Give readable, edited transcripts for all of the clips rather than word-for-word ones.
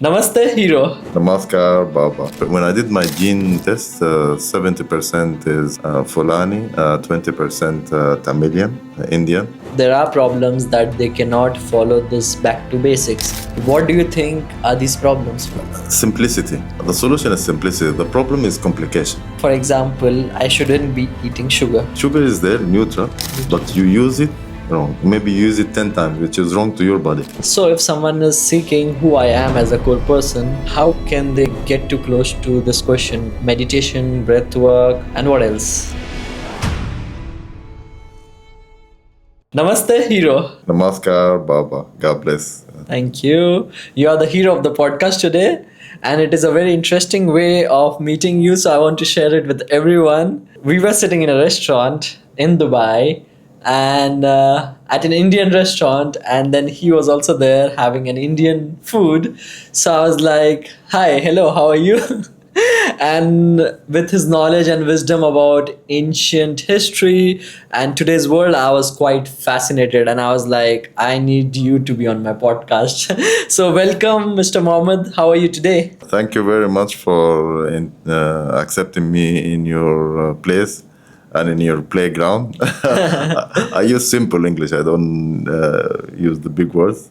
Namaste, hero. Namaskar, Baba. When I did my gene test, 70% is Fulani, 20% Tamilian, Indian. There are problems that they cannot follow this back to basics. What do you think are these problems? Simplicity. The solution is simplicity. The problem is complication. For example, I shouldn't be eating sugar. Sugar is there, neutral, but you use it wrong. Maybe you use it 10 times, which is wrong to your body. So, if someone is seeking who I am as a core person, how can they get too close to this question? Meditation, breath work, and what else? Namaste, hero. Namaskar, Baba. God bless. Thank you. You are the hero of the podcast today, and it is a very interesting way of meeting you. So I want to share it with everyone. We were sitting in a restaurant in Dubai, and at an Indian restaurant, and then he was also there having an Indian food. So I was like, "Hi, hello, how are you?" And with his knowledge and wisdom about ancient history and today's world, I was quite fascinated, and I was like, I need you to be on my podcast. So welcome, Mr. Mohammed. How are you today? Thank you very much for accepting me in your place and in your playground. I use simple English. I don't use the big words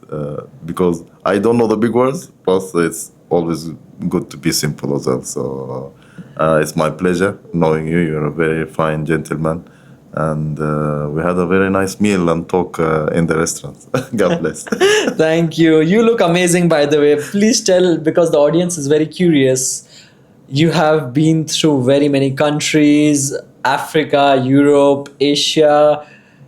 because I don't know the big words. Plus, it's always good to be simple as well. So it's my pleasure knowing you. You're a very fine gentleman. And we had a very nice meal and talk in the restaurant. God bless. Thank you. You look amazing, by the way. Please tell, because the audience is very curious. You have been through very many countries: Africa, Europe, Asia,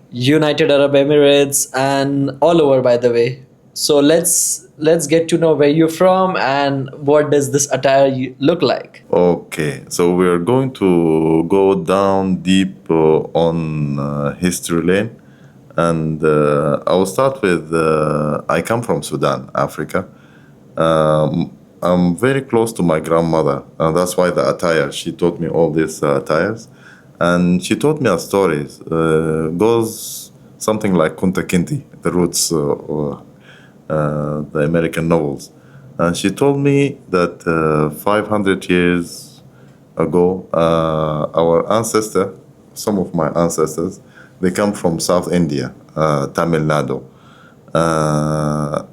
United Arab Emirates, and all over, by the way. So let's get to know where you're from and what does this attire look like. Okay, so we're going to go down deep on history lane. And I will start with I come from Sudan, Africa. I'm very close to my grandmother, and that's why the attire. She taught me all these attires, and she taught me a story. Goes something like Kunta Kinte, the roots, the American novels. And she told me that 500 years ago, our ancestor, some of my ancestors, they come from South India, Tamil Nadu.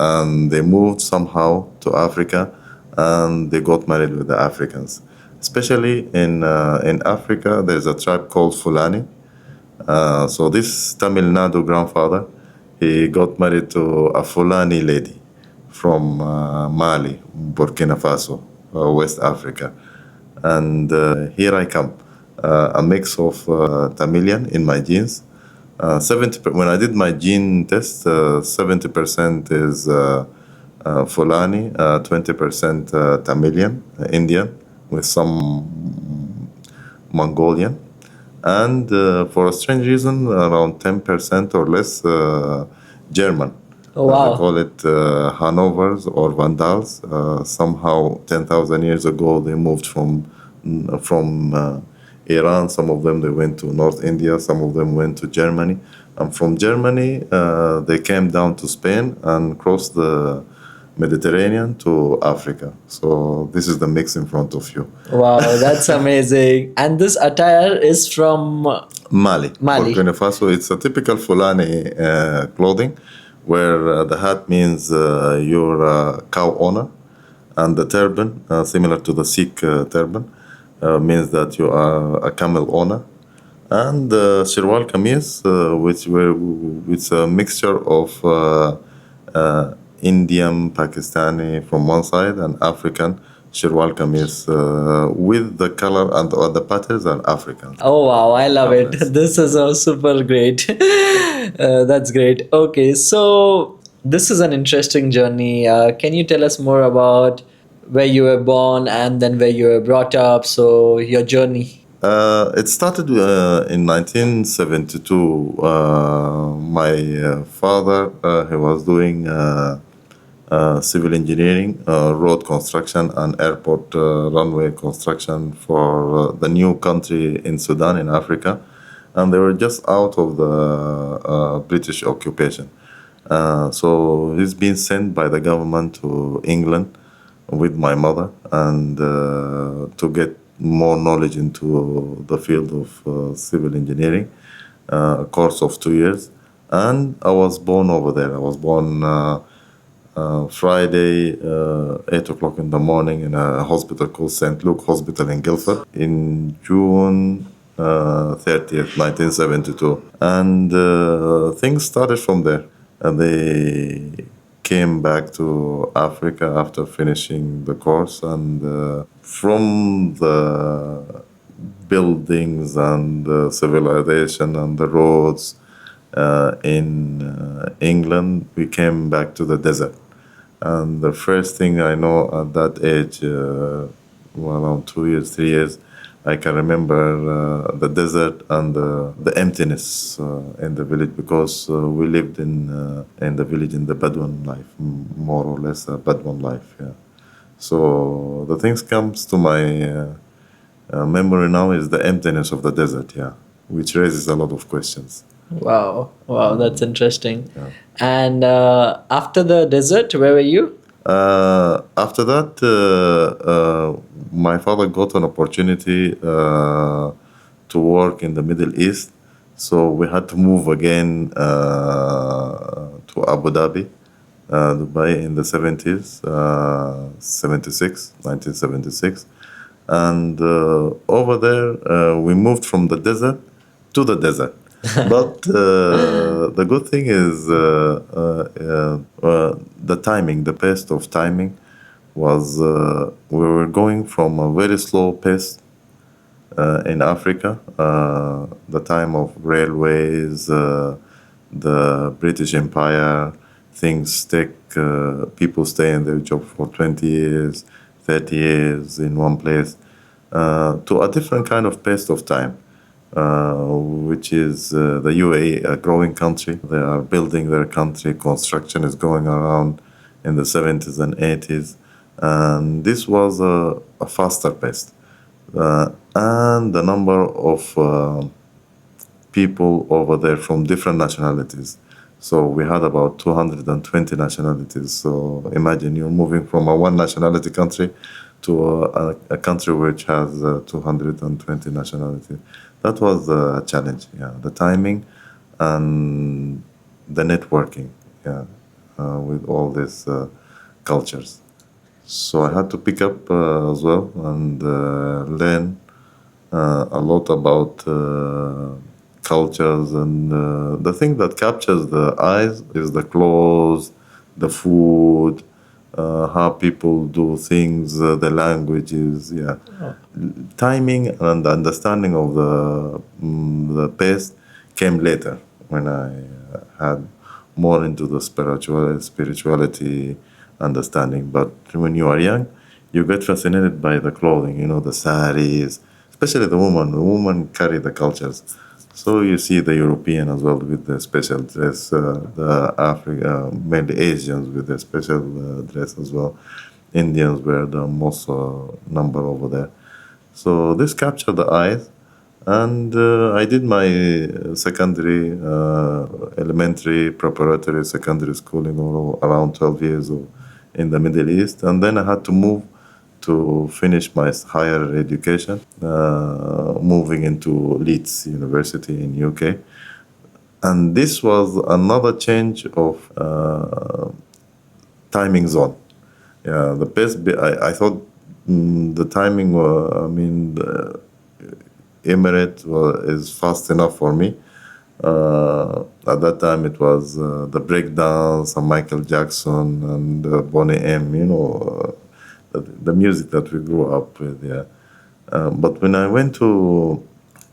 And they moved somehow to Africa, and they got married with the Africans. Especially in Africa, there's a tribe called Fulani. So this Tamil Nadu grandfather, he got married to a Fulani lady from Mali, Burkina Faso, West Africa. And here I come, a mix of Tamilian in my genes. 70. When I did my gene test, 70% is Fulani, 20% Tamilian, Indian, with some Mongolian, and for a strange reason, around 10% or less German. Oh, wow. They call it Hanovers or Vandals. Somehow, 10,000 years ago, they moved from Iran. Some of them, they went to North India. Some of them went to Germany. And from Germany, they came down to Spain and crossed the Mediterranean to Africa. So this is the mix in front of you. Wow, that's amazing. And this attire is from Mali. Mali. Burkina Faso. It's a typical Fulani clothing, where the hat means you're a cow owner, and the turban, similar to the Sikh turban, means that you are a camel owner. And Shirwal Kameez, it's a mixture of Indian, Pakistani from one side, and African Shirwal Kameez with the color and the patterns are African. Oh wow, I love it. Nice. This is super great. That's great. Okay, so this is an interesting journey. Can you tell us more about where you were born and then where you were brought up? So your journey. It started in 1972. My father, he was doing civil engineering, road construction, and airport runway construction for the new country in Sudan, in Africa. And they were just out of the British occupation. So he's been sent by the government to England with my mother and to get more knowledge into the field of civil engineering, a course of 2 years. And I was born over there. I was born Friday, 8 o'clock in the morning in a hospital called St. Luke Hospital in Guildford in June 30th, 1972. And things started from there. And they came back to Africa after finishing the course. And from the buildings and the civilization and the roads in England, we came back to the desert. And the first thing I know at that age, around 2 years, 3 years, I can remember the desert and the emptiness in the village because we lived in the village in the Bedouin life, more or less a Bedouin life. Yeah. So the things comes to my memory now is the emptiness of the desert. Yeah, which raises a lot of questions. Wow, wow, that's interesting. Yeah. And after the desert, where were you? After that, my father got an opportunity to work in the Middle East. So we had to move again to Abu Dhabi, Dubai in the 70s, 1976. And over there, we moved from the desert to the desert. But the good thing is the timing, the pace of timing was we were going from a very slow pace in Africa, the time of railways, the British Empire, things take, people stay in their job for 20 years, 30 years in one place, to a different kind of pace of time. Which is the UAE, a growing country. They are building their country. Construction is going around in the 70s and 80s. And this was a faster pace. And the number of people over there from different nationalities. So we had about 220 nationalities. So imagine you're moving from a one nationality country to a country which has 220 nationalities. That was a challenge, yeah. The timing and the networking, yeah, with all these cultures. So I had to pick up as well and learn a lot about cultures. And the thing that captures the eyes is the clothes, the food, how people do things, the languages, yeah. Timing and understanding of the pace came later when I had more into the spirituality understanding. But when you are young, you get fascinated by the clothing, the saris, especially the woman. The woman carry the cultures. So you see the European as well with the special dress, the Africa, mainly Asians with the special dress as well. Indians were the most number over there. So this captured the eyes, and I did my secondary, elementary, preparatory, secondary schooling all around 12 years old in the Middle East, and then I had to move to finish my higher education, moving into Leeds University in UK. And this was another change of timing zone. Yeah, the best bit, I thought the timing, the Emirate is fast enough for me. At that time, it was the breakdance and Michael Jackson and Bonnie M, the music that we grew up with, yeah. But when I went to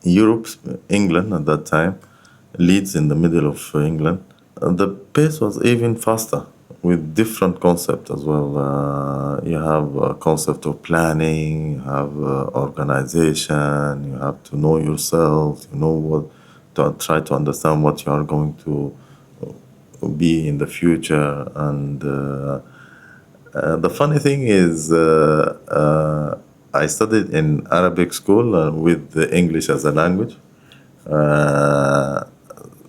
Europe, England at that time, Leeds in the middle of England, the pace was even faster with different concepts as well. You have a concept of planning, you have organization, you have to know yourself, to try to understand what you are going to be in the future. And the funny thing is, I studied in Arabic school with the English as a language.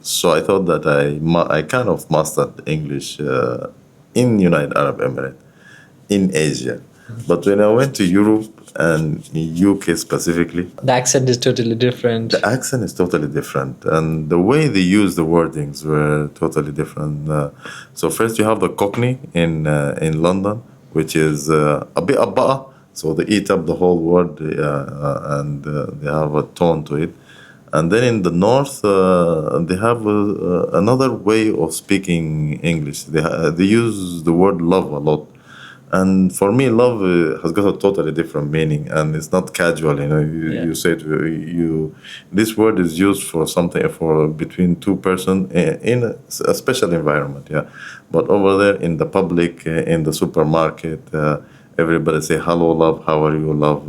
So I thought that I kind of mastered English in United Arab Emirates, in Asia. But when I went to Europe and UK specifically, The accent is totally different. the accent is totally different, and the way they use the wordings were totally different. So first you have the Cockney in London, which is a bit abba, so they eat up the whole word, and they have a tone to it. And then in the north, they have another way of speaking English. They use the word love a lot. And for me, love has got a totally different meaning, and it's not casual. You say you. This word is used for something for between two person in a special environment. Yeah, but over there in the public, in the supermarket, everybody say hello, love. How are you, love?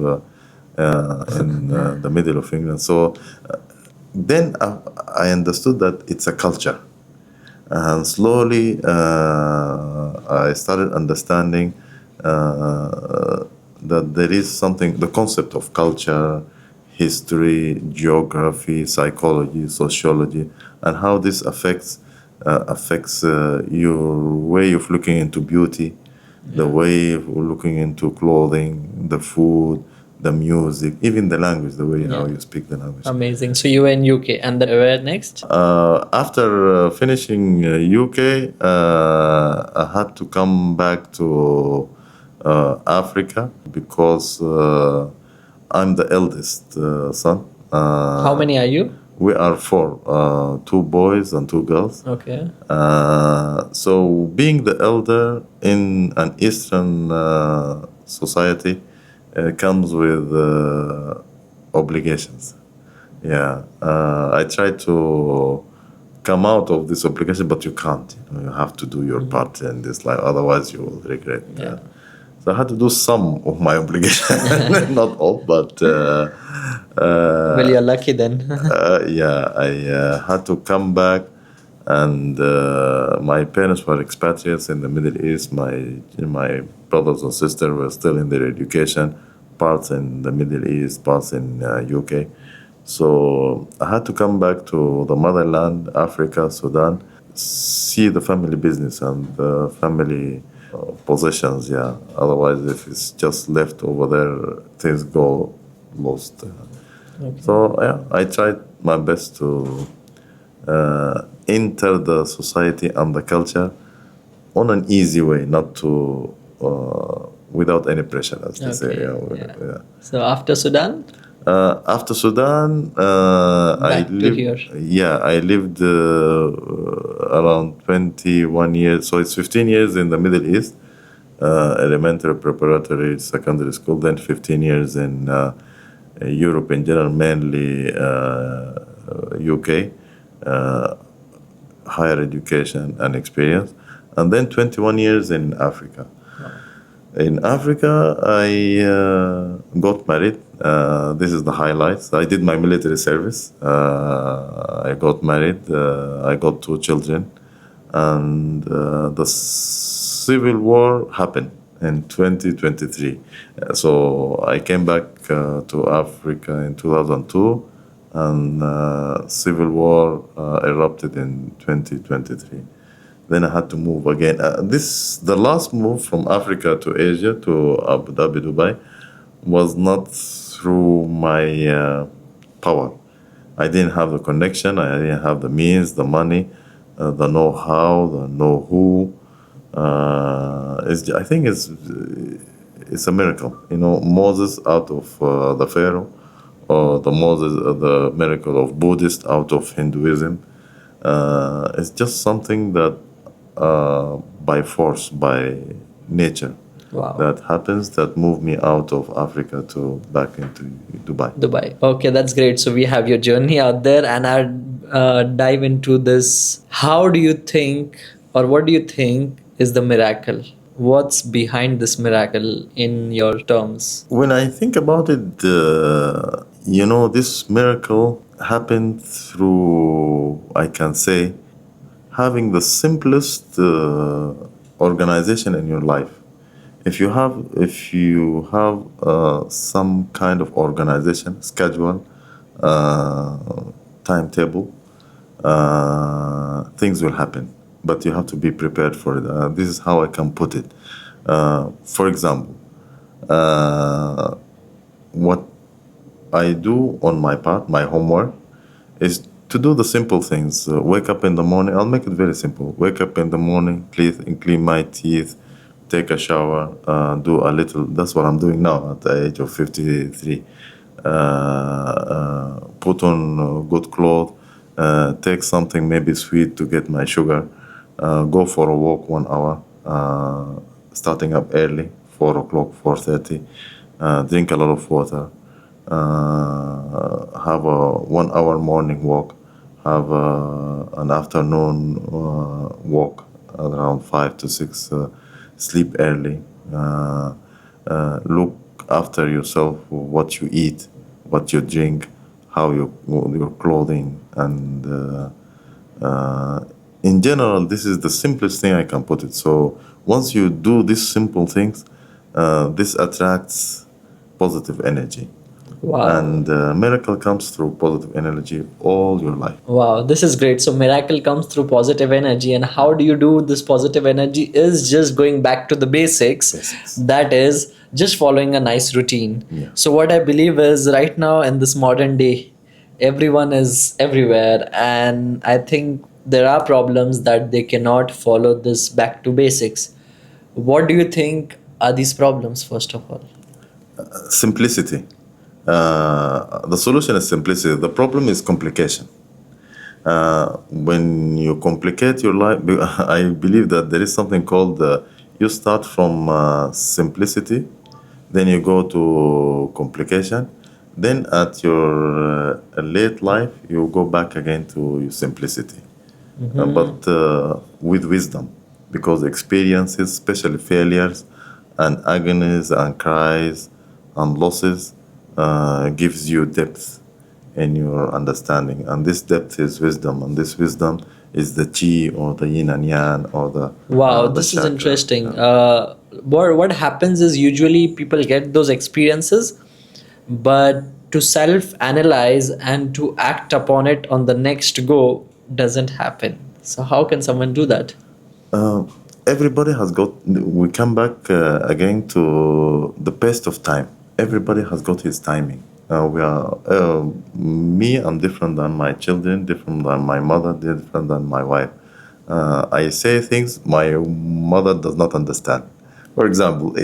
In the middle of England. So then I understood that it's a culture, and slowly I started understanding that there is something, the concept of culture, history, geography, psychology, sociology, and how this affects your way of looking into beauty, the way of looking into clothing, the food, the music, even the language, the way how you speak the language. Amazing. So you were in UK, and then where next? After finishing UK, I had to come back to Africa because I'm the eldest son. How many are you? We are four, two boys and two girls. Okay. So being the elder in an Eastern society comes with obligations. Yeah, I try to come out of this obligation, but you can't. You have to do your part in this life, otherwise you will regret. So I had to do some of my obligation, not all, but Well, you're lucky then. yeah, I had to come back, and my parents were expatriates in the Middle East. My brothers and sisters were still in their education, parts in the Middle East, parts in UK. So I had to come back to the motherland, Africa, Sudan, see the family business and the family possessions. Yeah, otherwise, if it's just left over there, things go lost. So yeah, I tried my best to enter the society and the culture on an easy way, not to without any pressure, as they say. Yeah. So after Sudan? After Sudan, I Back to lived. here. Yeah, I lived around 21 years. So it's 15 years in the Middle East, elementary, preparatory, secondary school. Then 15 years in Europe in general, mainly UK, higher education and experience, and then 21 years in Africa. In Africa, I got married. This is the highlights. I did my military service. I got married. I got two children. And the civil war happened in 2023. So I came back to Africa in 2002, and civil war erupted in 2023. Then I had to move again. The last move from Africa to Asia, to Abu Dhabi, Dubai, was not through my power. I didn't have the connection. I didn't have the means, the money, the know-how, the know-who. I think it's a miracle. Moses out of the Pharaoh, or the miracle of Buddhist out of Hinduism. It's just something that by force, by nature, that happens, that moved me out of Africa to back into Dubai. Dubai. Okay, that's great. So we have your journey out there, and I'll dive into this. How do you think, or what do you think is the miracle? What's behind this miracle in your terms? When I think about it, this miracle happened through, I can say, having the simplest organization in your life. If you have some kind of organization, schedule, timetable, things will happen. But you have to be prepared for it. This is how I can put it. For example, Uh, what I do on my part, my homework, is to do the simple things. Wake up in the morning. I'll make it very simple. Wake up in the morning, clean my teeth, take a shower, do a little. That's what I'm doing now at the age of 53. Put on good clothes, take something maybe sweet to get my sugar, go for a walk 1 hour, starting up early, 4 o'clock, 4:30, drink a lot of water, have a 1 hour morning walk, have an afternoon walk around 5 to 6, sleep early, look after yourself, what you eat, what you drink, how your clothing, and in general, this is the simplest thing I can put it. So once you do these simple things, this attracts positive energy. Wow. And miracle comes through positive energy all your life. Wow, this is great. So miracle comes through positive energy, and how do you do this positive energy is just going back to the basics. Basics. That is just following a nice routine. Yeah. So what I believe is right now in this modern day, everyone is everywhere, and I think there are problems that they cannot follow this back to basics. What do you think are these problems, first of all? Simplicity. The solution is simplicity. The problem is complication. When you complicate your life, I believe that there is something called you start from simplicity, then you go to complication, then at your late life you go back again to your simplicity. But with wisdom, because experiences, especially failures and agonies and cries and losses, gives you depth in your understanding, and this depth is wisdom, and this wisdom is the chi or the yin and yang or the Wow, the this is chakra. interesting. What happens is usually people get those experiences, but to self analyze and to act upon it on the next go doesn't happen. So, how can someone do that? Everybody has got. We come back again to the best of time. Everybody has got his timing. We are me. I'm different than my children, different than my mother, different than my wife. I say things my mother does not understand. For example,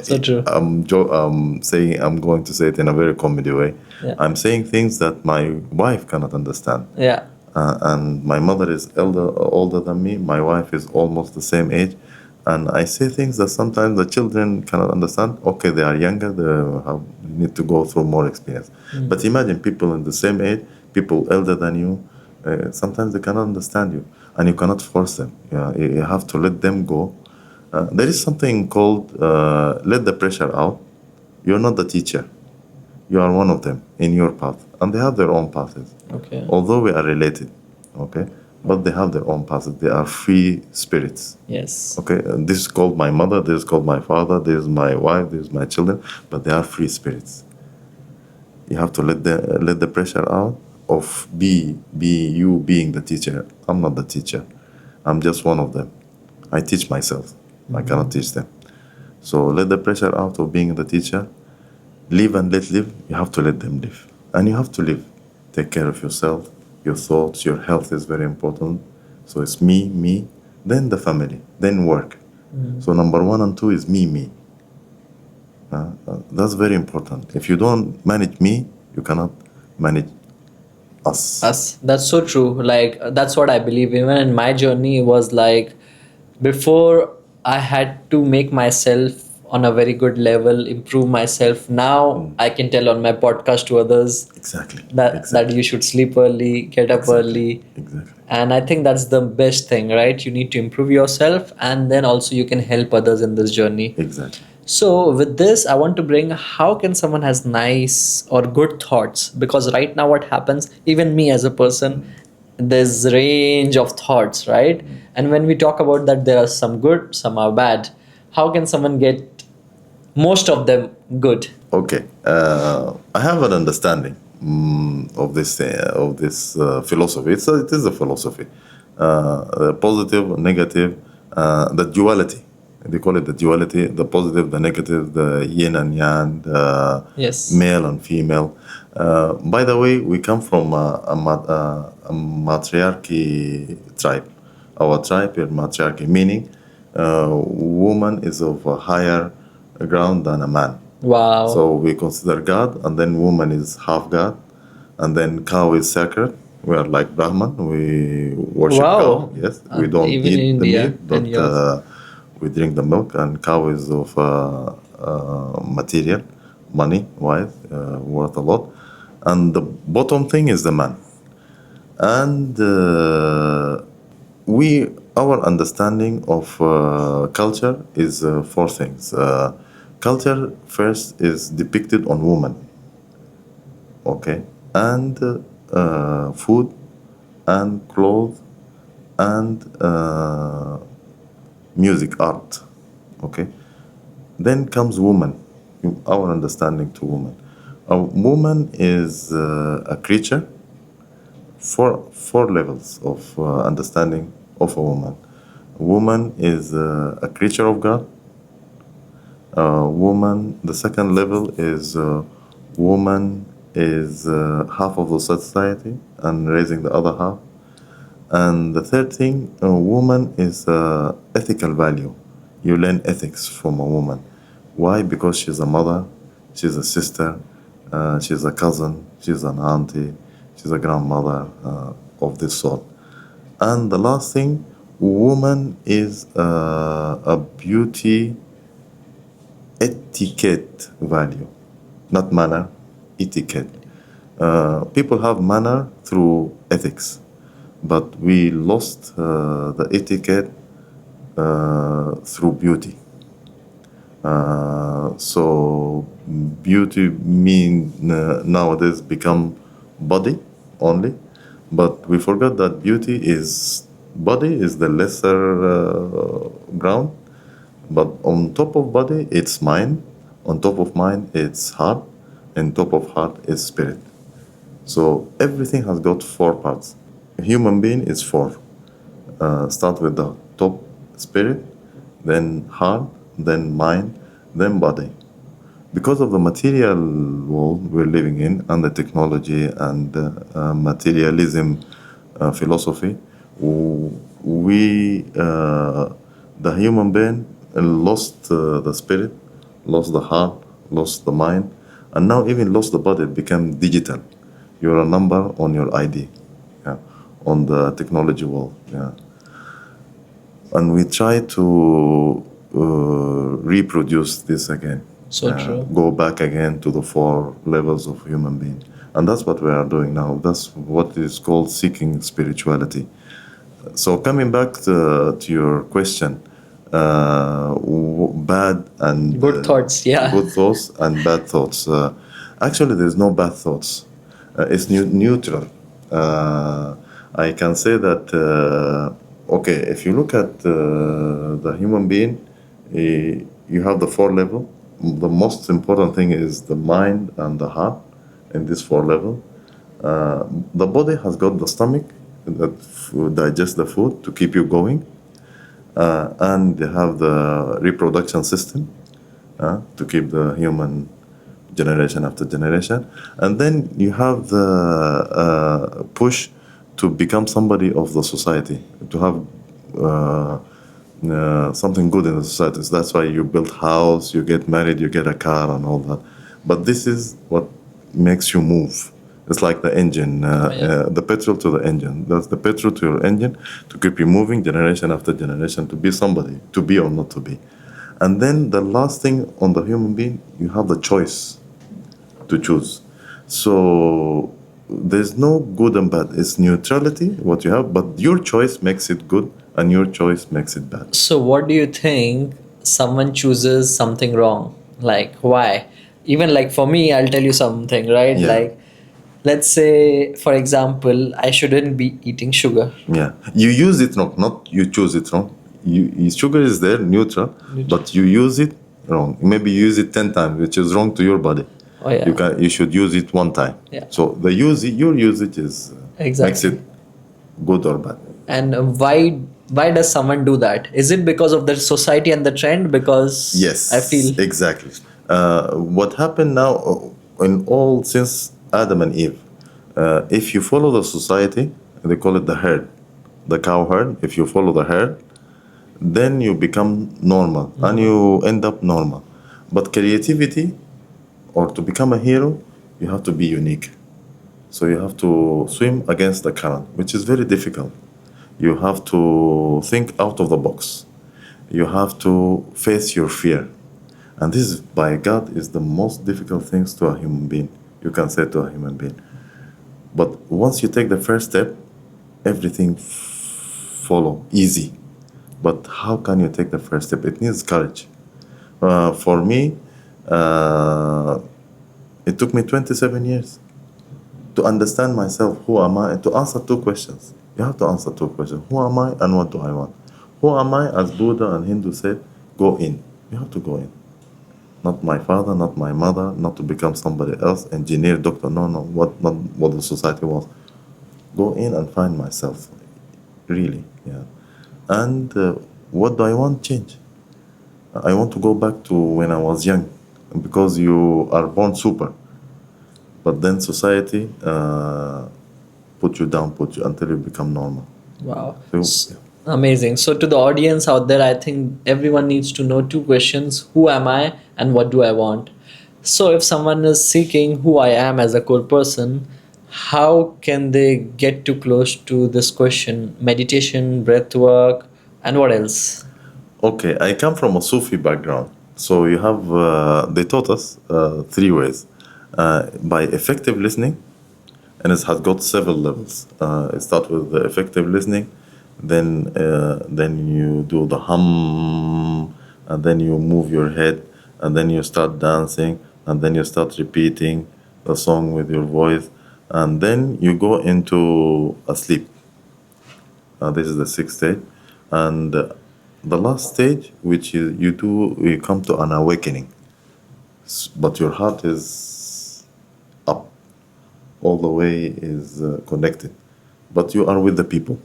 So true. I'm saying, I'm going to say it in a very comedy way. Yeah. I'm saying things that my wife cannot understand. Yeah. And my mother is older than me. My wife is almost the same age, and I say things that sometimes the children cannot understand. Okay, they are younger; need to go through more experience. But imagine people in the same age, people elder than you. Sometimes they cannot understand you, and you cannot force them. You have to let them go. There is something called let the pressure out. You're not the teacher. You are one of them in your path, and they have their own paths. Okay. Although we are related, okay, but they have their own paths. They are free spirits. Yes. Okay, and this is called my mother. This is called my father. This is my wife. This is my children. But they are free spirits. You have to let the pressure out of be you being the teacher. I'm not the teacher. I'm just one of them. I teach myself. I cannot teach them. So let the pressure out of being the teacher. Live and let live. You have to let them live, and you have to live. Take care of yourself, your thoughts, your health is very important. So it's me, then the family, then work. So number 1 and 2 is me. That's very important. If you don't manage me, you cannot manage us. Us. That's so true. Like, that's what I believe. Even in my journey, it was like before I had to make myself on a very good level, improve myself. Now I can tell on my podcast to others Exactly. that you should sleep early, get up early. Exactly. And I think that's the best thing, right? You need to improve yourself, and then also you can help others in this journey. Exactly. So with this, I want to bring how can someone has nice or good thoughts? Because right now what happens, even me as a person, there's range of thoughts, right? And when we talk about that, there are some good, some are bad. How can someone get most of them good? Okay. I have an understanding of this philosophy. It is a philosophy. Positive, negative, the duality. They call it the duality, the positive, the negative, the yin and yang, the Yes. male and female. By the way, we come from a matriarchy tribe. Our tribe is matriarchy, meaning woman is of a higher ground than a man. Wow. So we consider God, and then woman is half God, and then cow is sacred. We are like Brahman. We worship Wow. cow. Yes, we don't Even in eat the India meat, but and yours. we drink the milk. And cow is of material, money wise, worth a lot. And the bottom thing is the man. And our understanding of culture is four things. Culture first is depicted on woman, okay, and food, and clothes, and music, art, okay. Then comes woman, our understanding to woman. A woman is a creature. Four levels of understanding of a woman. A woman is a creature of God. Woman, the second level is woman is half of the society and raising the other half. And the third thing, a woman is ethical value. You learn ethics from a woman. Why? Because she's a mother, she's a sister, she's a cousin, she's an auntie, she's a grandmother of this sort. And the last thing, woman is a beauty etiquette value, not manner, etiquette. People have manner through ethics, but we lost the etiquette through beauty. So beauty nowadays become body only, but we forgot that beauty is body is the lesser ground, but on top of body it's mind, on top of mind it's heart, and top of heart is spirit. So everything has got four parts. A human being is four. Start with the top, spirit, then heart, then mind, then body. Because of the material world we're living in and the technology and materialism philosophy, the human being lost the spirit, lost the heart, lost the mind, and now even lost the body. It became digital. You're a number on your ID, yeah, on the technology world. Yeah. And we try to reproduce this again. So true. Go back again to the four levels of human being. And that's what we are doing now. That's what is called seeking spirituality. So coming back to your question, bad and Good thoughts, yeah. good thoughts and bad thoughts. Actually, there's no bad thoughts. It's neutral. I can say that. Okay, if you look at the human being, you have the four level. The most important thing is the mind and the heart in this four level. The body has got the stomach that digests the food to keep you going, and they have the reproduction system to keep the human generation after generation, and then you have the push to become somebody of the society, to have something good in the society. So that's why you build house, you get married, you get a car and all that. But this is what makes you move. It's like the engine, the petrol to the engine. That's the petrol to your engine to keep you moving generation after generation to be somebody, to be or not to be. And then the last thing on the human being, you have the choice to choose. So there's no good and bad. It's neutrality, what you have, but your choice makes it good and your choice makes it bad. So what do you think someone chooses something wrong? Like why? Even like for me, I'll tell you something, right? Yeah. Like let's say, for example, I shouldn't be eating sugar. Yeah, you use it wrong, not you choose it wrong. Sugar is there, neutral, but you use it wrong. Maybe you use it 10 times, which is wrong to your body. Oh yeah. You should use it one time. Yeah. So your usage is makes Exactly. it good or bad. And why Why does someone do that? Is it because of the society and the trend? Because I Yes, feel. exactly. What happened now in all since Adam and Eve? If you follow the society, they call it the herd, the cow herd. If you follow the herd, then you become normal and you end up normal. But creativity, or to become a hero, you have to be unique. So you have to swim against the current, which is very difficult. You have to think out of the box. You have to face your fear. And this, by God, is the most difficult things to a human being. You can say to a human being. But once you take the first step, everything follow easy. But how can you take the first step? It needs courage. For me, uh, it took me 27 years to understand myself. Who am I? And to answer two questions. You have to answer two questions. Who am I and what do I want? Who am I? As Buddha and Hindu said, go in. You have to go in. Not my father, not my mother, not to become somebody else, engineer, doctor. No, no, not what the society wants. Go in and find myself. Really, yeah. And what do I want? Change. I want to go back to when I was young, because you are born super, but then society put you down, put you until you become normal. Wow. So, Amazing. So, to the audience out there, I think everyone needs to know two questions: who am I and what do I want? So, if someone is seeking who I am as a core person, how can they get too close to this question? Meditation, breath work, and what else? okay, I come from a Sufi background. So you have, they taught us three ways. By effective listening, and it has got several levels. It starts with the effective listening, then you do the hum, and then you move your head, and then you start dancing, and then you start repeating the song with your voice, and then you go into a sleep. This is the sixth stage, and the last stage, which is you come to an awakening, but your heart is up, all the way is connected, but you are with the people.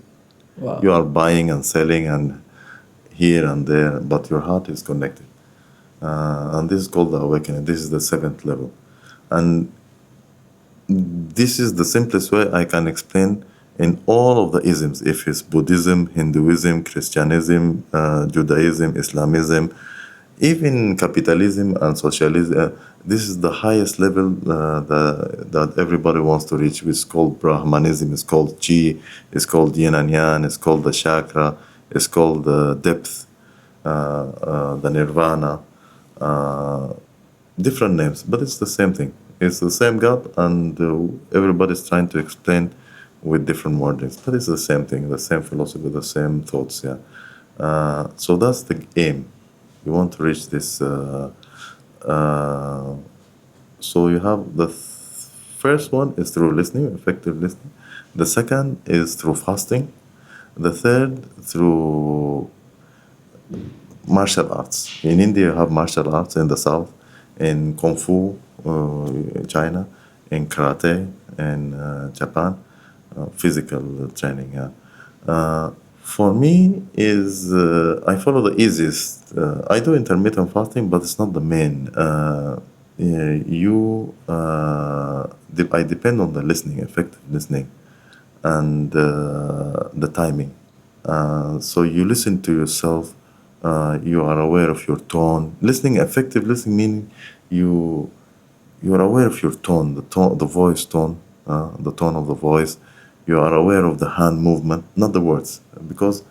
Wow. You are buying and selling and here and there, but your heart is connected. And this is called the awakening. This is the seventh level. And this is the simplest way I can explain in all of the isms. If it's Buddhism, Hinduism, Christianism, Judaism, Islamism, even capitalism and socialism, this is the highest level that everybody wants to reach. It's called Brahmanism, it's called Chi, it's called Yin and Yang, it's called the chakra, it's called the depth, the Nirvana, different names, but it's the same thing. It's the same God, and everybody's trying to explain with different wordings, but it's the same thing, the same philosophy, the same thoughts. Yeah. So that's the aim. You want to reach this. So you have the first one is through listening, effective listening. The second is through fasting. The third through martial arts. In India, you have martial arts in the south, in Kung Fu, China, in Karate, in Japan, physical training. Yeah. For me, is I follow the easiest. I do intermittent fasting, but it's not the main. I depend on the listening, effective listening, and the timing. So you listen to yourself. You are aware of your tone. Listening, effective listening, meaning you are aware of your tone, the voice tone, the tone of the voice. You are aware of the hand movement, not the words, because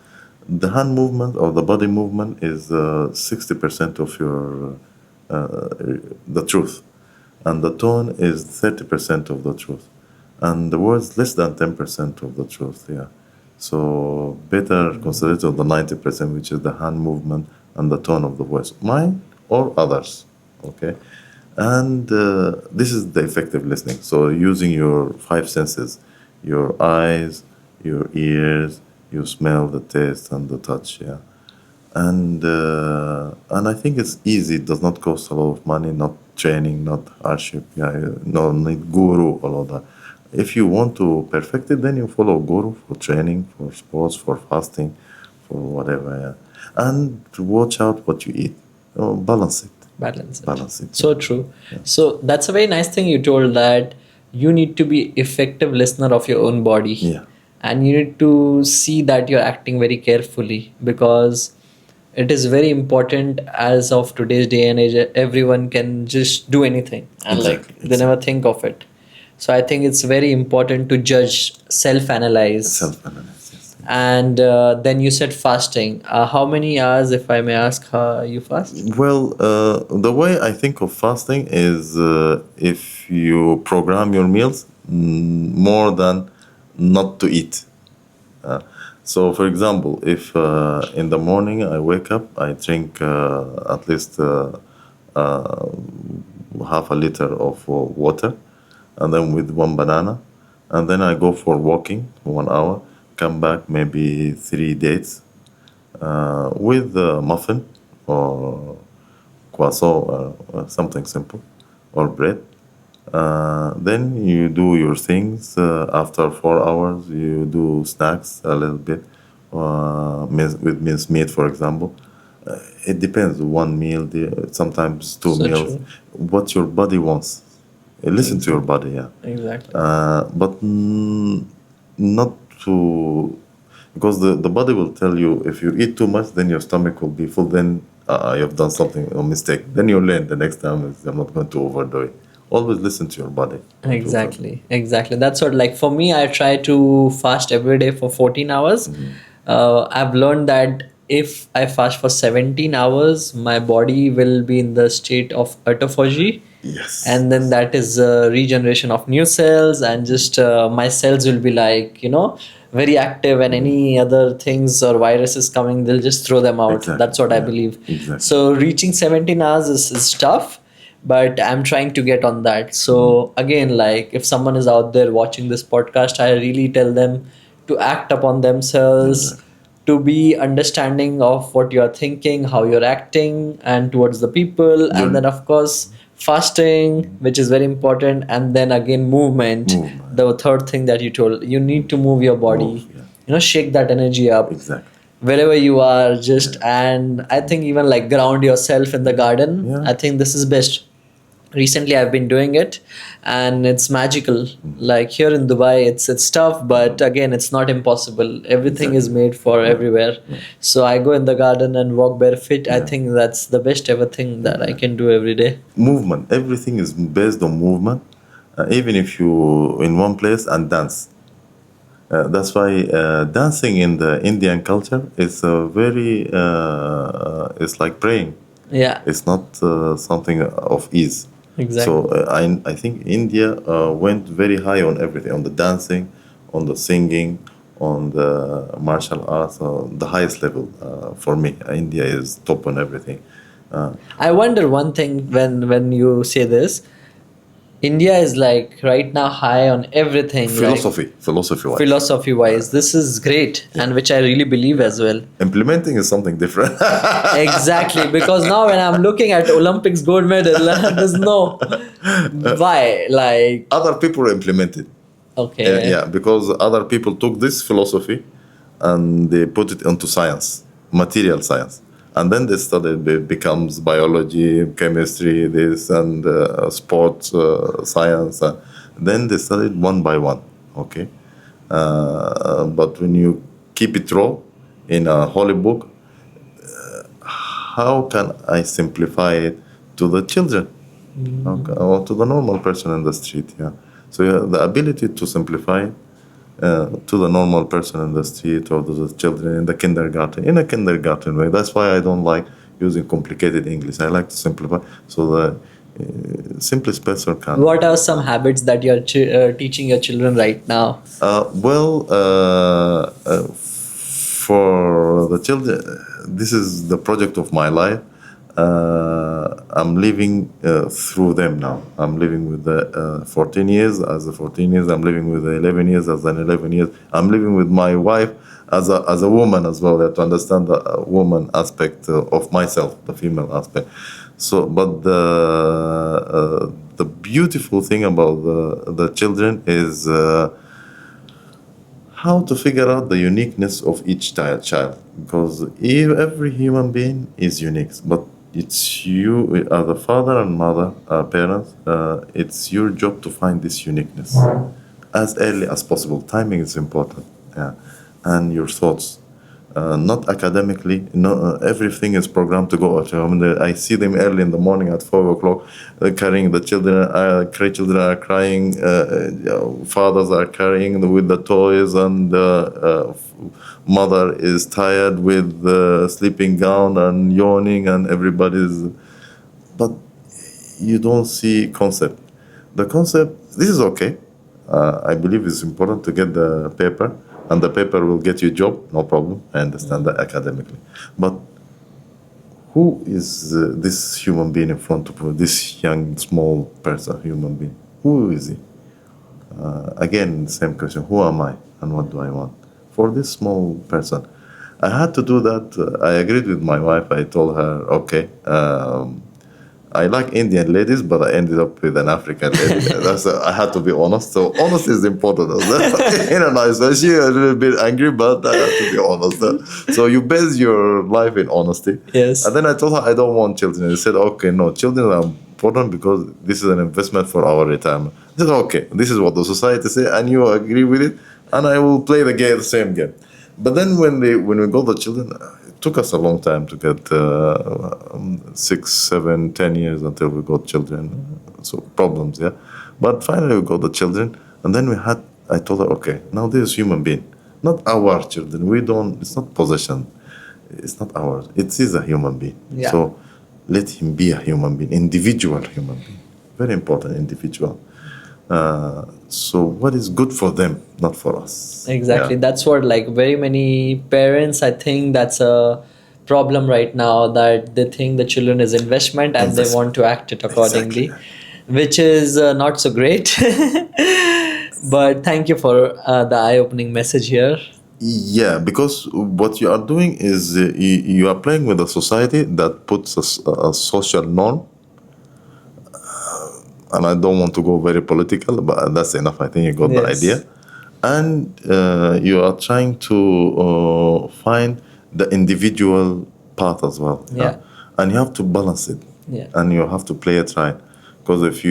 the hand movement or the body movement is 60% of your the truth, and the tone is 30% of the truth, and the words less than 10% of the truth. Yeah. So better consider the 90%, which is the hand movement and the tone of the voice, mine or others. Okay. And this is the effective listening. So using your five senses, your eyes, your ears, you smell, the taste, and the touch. Yeah. And I think it's easy. It does not cost a lot of money, not training, not hardship. Yeah, no need guru, all of that. If you want to perfect it, then you follow guru for training, for sports, for fasting, for whatever. Yeah. And to watch out what you eat. Balance it. Balance it. Balance it. So true. So that's a very nice thing you told, that you need to be effective listener of your own body. Yeah. And you need to see that you're acting very carefully, because it is very important. As of today's day and age, everyone can just do anything, and Exactly, they never think of it. So I think it's very important to judge, self-analyze. Self-analysis. Yes. And then you said fasting. How many hours, if I may ask, you fast? Well, the way I think of fasting is if you program your meals more than not to eat. So, for example, if in the morning I wake up, I drink at least half a liter of water, and then with one banana, and then I go for walking for 1 hour, come back maybe 3 dates with a muffin or croissant, something simple, or bread. Then you do your things. After 4 hours, you do snacks a little bit, with minced meat, for example. It depends. One meal, sometimes two So meals. true. What your body wants. Listen to your body, yeah. Exactly. But not to, because the body will tell you if you eat too much, then your stomach will be full. Then you've done something, a mistake. Then you learn the next time I'm not going to overdo it. Always listen to your body. Exactly, exactly. That's what, like, for me, I try to fast every day for 14 hours. I've learned that if I fast for 17 hours, my body will be in the state of autophagy. Yes. And then that is regeneration of new cells, and just my cells will be like, very active, and any other things or viruses coming, they'll just throw them out. Exactly, That's what I yeah, believe. exactly. So reaching 17 hours is tough, but I'm trying to get on that. So again, like, if someone is out there watching this podcast, I really tell them to act upon themselves, Exactly. to be understanding of what you're thinking, how you're acting, and towards the people. And then, of course, fasting, which is very important. And then again, movement. Movement. The third thing that you told, you need to move your body. Move, yeah. Shake that energy up Exactly. wherever you are, just. And I think even like ground yourself in the garden. Yeah. I think this is best. Recently I've been doing it, and it's magical. Like here in Dubai, it's tough, but again, it's not impossible. Everything is made for everywhere. So I go in the garden and walk barefoot. I think that's the best ever thing that I can do every day. Movement. Everything is based on movement. Even if you in one place and dance. That's why dancing in the Indian culture is very. It's like praying. Yeah, It's not something of ease. exactly. So I think India went very high on everything, on the dancing, on the singing, on the martial arts, the highest level for me. India is top on everything. I wonder one thing when you say this. India is like right now high on everything. Philosophy wise, this is great, and which I really believe as well. Implementing is something different. Exactly, because now when I'm looking at Olympics gold medal, there's no why, like, Other people implemented. okay, Yeah, because other people took this philosophy and they put it into science, material science. And then they studied, it becomes biology, chemistry, this, and sports science. Then they studied one by one, okay? But when you keep it raw in a holy book, how can I simplify it to the children? Okay, or to the normal person in the street, yeah. So the ability to simplify it to the normal person in the street or to the children in the kindergarten, in a kindergarten way. That's why I don't like using complicated English. I like to simplify so the simplest person can. what are some habits that you're teaching your children right now? For the children, this is the project of my life. I'm living through them now. I'm living with the 14 years as a 14 years. I'm living with the 11 years as an 11 years. I'm living with my wife as a woman as well. To understand the woman aspect of myself, the female aspect. So, but the beautiful thing about the children is how to figure out the uniqueness of each child. because every human being is unique, but it's you as a father and mother, parents. It's your job to find this uniqueness as early as possible. Timing is important, yeah, and your thoughts. Not academically. No, everything is programmed to go at home. I see them early in the morning at 4 o'clock, carrying the children. Children are crying. Fathers are carrying with the toys, and the mother is tired with the sleeping gown and yawning, and everybody's. But you don't see concept. The concept. This is okay. I believe it's important to get the paper, and the paper will get you a job, no problem. I understand that academically. But who is this human being in front of you, this young, small person, human being? Who is he? Again, same question. Who am I and what do I want? For this small person, I had to do that. I agreed with my wife. I told her, okay, I like Indian ladies, but I ended up with an African lady. I had to be honest. So honesty is important. In a nice way. She a little bit angry, but I had to be honest. So you base your life in honesty. Yes. And then I told her I don't want children. I said, okay, no, children are important because this is an investment for our retirement. I said, okay, this is what the society say, and you agree with it, and I will play the same game. But then when we got the children, it took us a long time to get 6, 7, 10 years until we got children. So problems, yeah. But finally we got the children, and then I told her, okay, now this is human being, not our children. It's not possession. It's not ours. It is a human being. Yeah. So let him be a human being, individual human being. Very important, individual. So what is good for them, not for us. Exactly. Yeah. That's what, like, very many parents, I think that's a problem right now, that they think the children is investment and they want to act it accordingly, Exactly. which is not so great. But thank you for the eye-opening message here. Yeah, because what you are doing is you are playing with a society that puts a social norm, and I don't want to go very political, but that's enough. I think you got the Yes. idea. And you are trying to find the individual path as well. Yeah. And you have to balance it. Yeah. And you have to play it right. Because if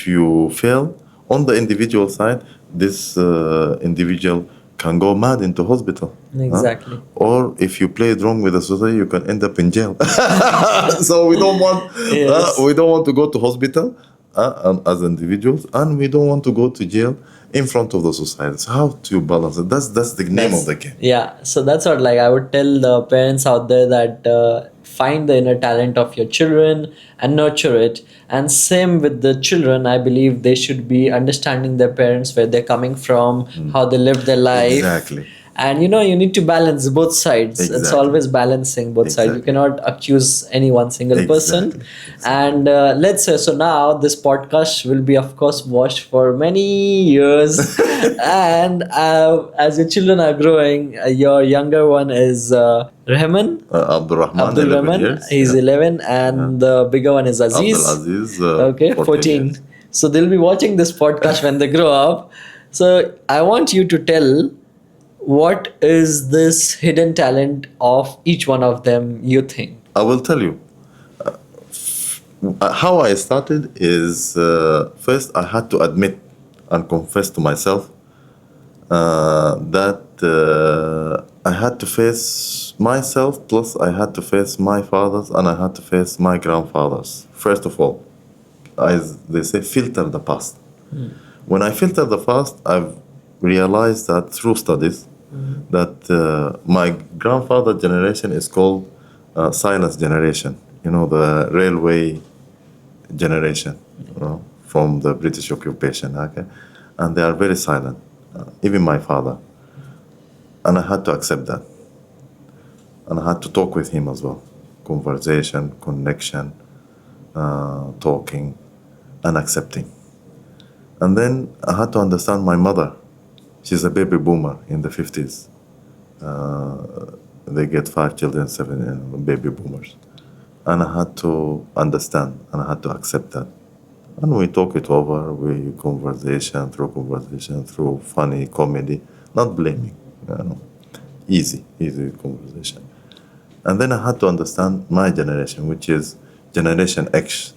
you fail on the individual side, this individual can go mad into hospital. Exactly. Or if you play it wrong with the society, you can end up in jail. So we don't want Yes. we don't want to go to hospital as individuals, and we don't want to go to jail in front of the society. So how to balance it? That's the name of the game. Yeah, so that's what, like, I would tell the parents out there that find the inner talent of your children and nurture it. And same with the children, I believe they should be understanding their parents, where they're coming from, how they live their life. Exactly. And you need to balance both sides. It's Exactly. always balancing both sides. You Exactly. cannot accuse any one single person. Exactly. And let's say, so now this podcast will be, of course, watched for many years. And as your children are growing, your younger one is Rahman. Abdul Rahman, Abdul 11 Rahman, years. he's Yeah. 11, and the bigger one is Aziz. Abdul Aziz, Okay, 14. years. So they'll be watching this podcast when they grow up. So I want you to tell, what is this hidden talent of each one of them, you think? I will tell you. How I started is first I had to admit and confess to myself that I had to face myself, plus I had to face my fathers, and I had to face my grandfathers. First of all, as they say, filter the past. When I filter the past, I've realized that through studies that my grandfather generation is called silence generation. The railway generation, from the British occupation. Okay, and they are very silent. Even my father, and I had to accept that, and I had to talk with him as well. Conversation, connection, talking, and accepting. And then I had to understand my mother. She's a baby boomer in the 50s. They get 5 children, 7 baby boomers. And I had to understand, and I had to accept that. And we talk it over, through conversation, through funny comedy, not blaming. easy conversation. And then I had to understand my generation, which is Generation X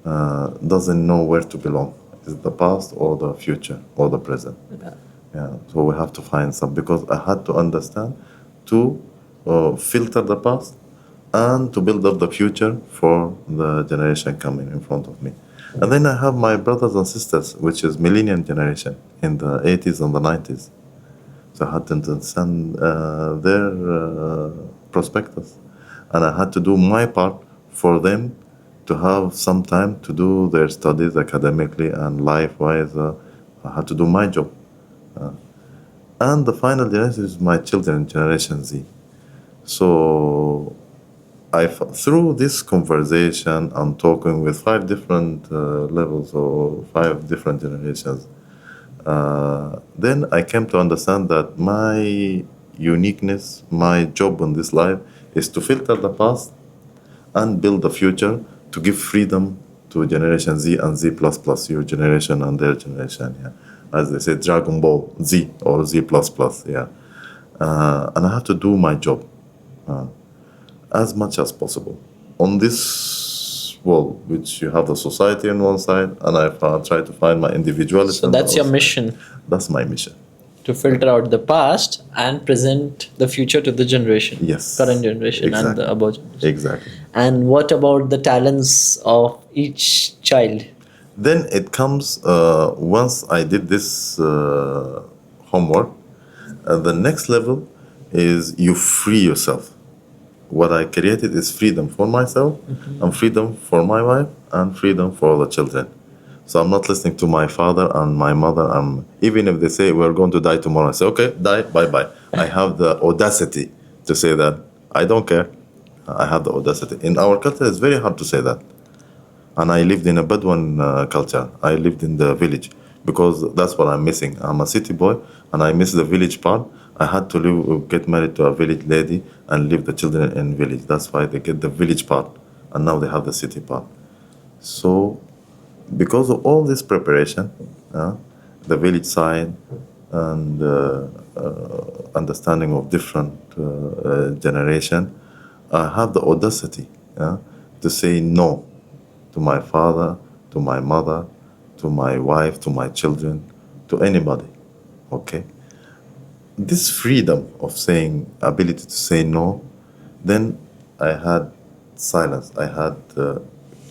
doesn't know where to belong. Is it the past or the future or the present? Yeah. So we have to find some, because I had to understand to filter the past and to build up the future for the generation coming in front of me. And then I have my brothers and sisters, which is millennial generation in the 80s and the 90s. So I had to understand their prospectus. And I had to do my part for them to have some time to do their studies academically and life-wise. I had to do my job. And the final generation is my children, Generation Z. So through this conversation and talking with 5 different levels or 5 different generations, then I came to understand that my uniqueness, my job in this life is to filter the past and build the future, to give freedom to Generation Z and Z++, your generation and their generation. Yeah. As they say, Dragon Ball Z or Z++. Yeah. And I have to do my job as much as possible on this world, which you have the society on one side, and I try to find my individuality. So on the that's your other side. mission, That's my mission. to filter out the past and present the future to the generation, Yes. current generation and Exactly. the above generation. Exactly. And what about the talents of each child? Then it comes, once I did this homework, the next level is you free yourself. What I created is freedom for myself, and freedom for my wife, and freedom for the children. So I'm not listening to my father and my mother. Even if they say we're going to die tomorrow, I say, okay, die, bye-bye. I have the audacity to say that. I don't care. I have the audacity. In our culture, it's very hard to say that. And I lived in a Bedouin culture. I lived in the village because that's what I'm missing. I'm a city boy and I miss the village part. I had to get married to a village lady and leave the children in village. That's why they get the village part and now they have the city part. So because of all this preparation, the village side and understanding of different generation, I have the audacity to say no to my father, to my mother, to my wife, to my children, to anybody. Okay? This freedom of saying, ability to say no, then I had silence. I had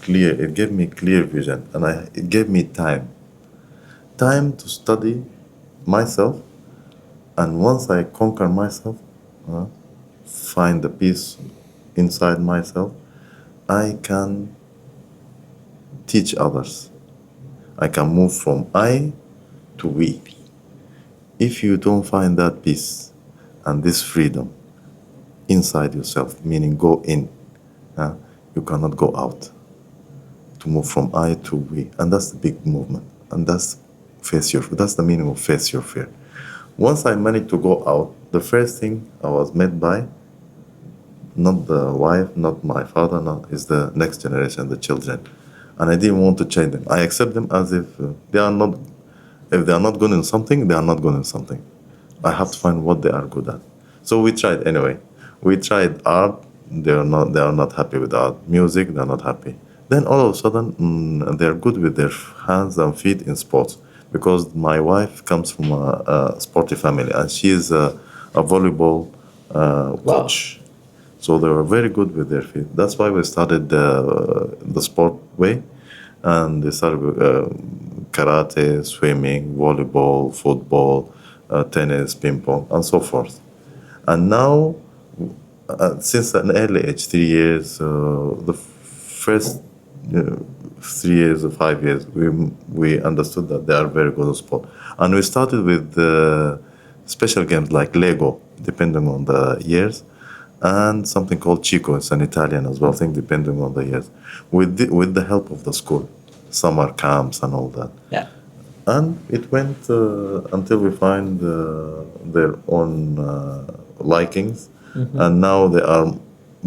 it gave me clear vision, and it gave me time to study myself. And once I conquer myself, find the peace inside myself, I can teach others. I can move from I to we. If you don't find that peace and this freedom inside yourself, meaning go in, you cannot go out. To move from I to we, and that's the big movement, and that's the meaning of face your fear. Once I managed to go out, the first thing I was met by, not the wife, not my father, no, is the next generation, the children. And I didn't want to change them. I accept them as if they are not good in something, they are not good in something. I have to find what they are good at. So we tried anyway. We tried art, they are not happy with art. Music, they are not happy. Then all of a sudden, they're good with their hands and feet in sports. Because my wife comes from a sporty family, and she is a volleyball coach. So they were very good with their feet. That's why we started the sport way. And they started with karate, swimming, volleyball, football, tennis, ping pong, and so forth. And now, since an early age, 3 years, the first 3 years or 5 years, we understood that they are very good at sport. And we started with special games like Lego, depending on the years, and something called Chico. It's an Italian as well, I think, depending on the years, with the help of the school, summer camps and all that. Yeah. And it went until we find their own likings, and now they are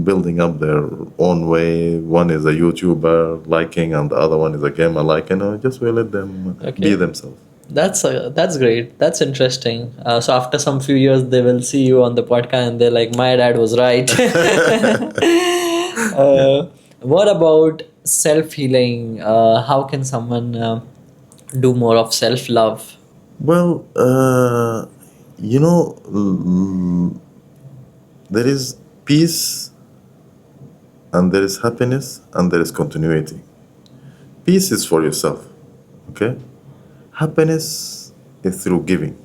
building up their own way. One is a YouTuber liking, and the other one is a gamer liking. Just we let them be themselves. That's great. That's interesting. So after some few years, they will see you on the podcast and they're like, "My dad was right." What about self healing? How can someone do more of self love? Well, you know, there is peace and there is happiness and there is continuity. Peace is for yourself, okay? Happiness is through giving.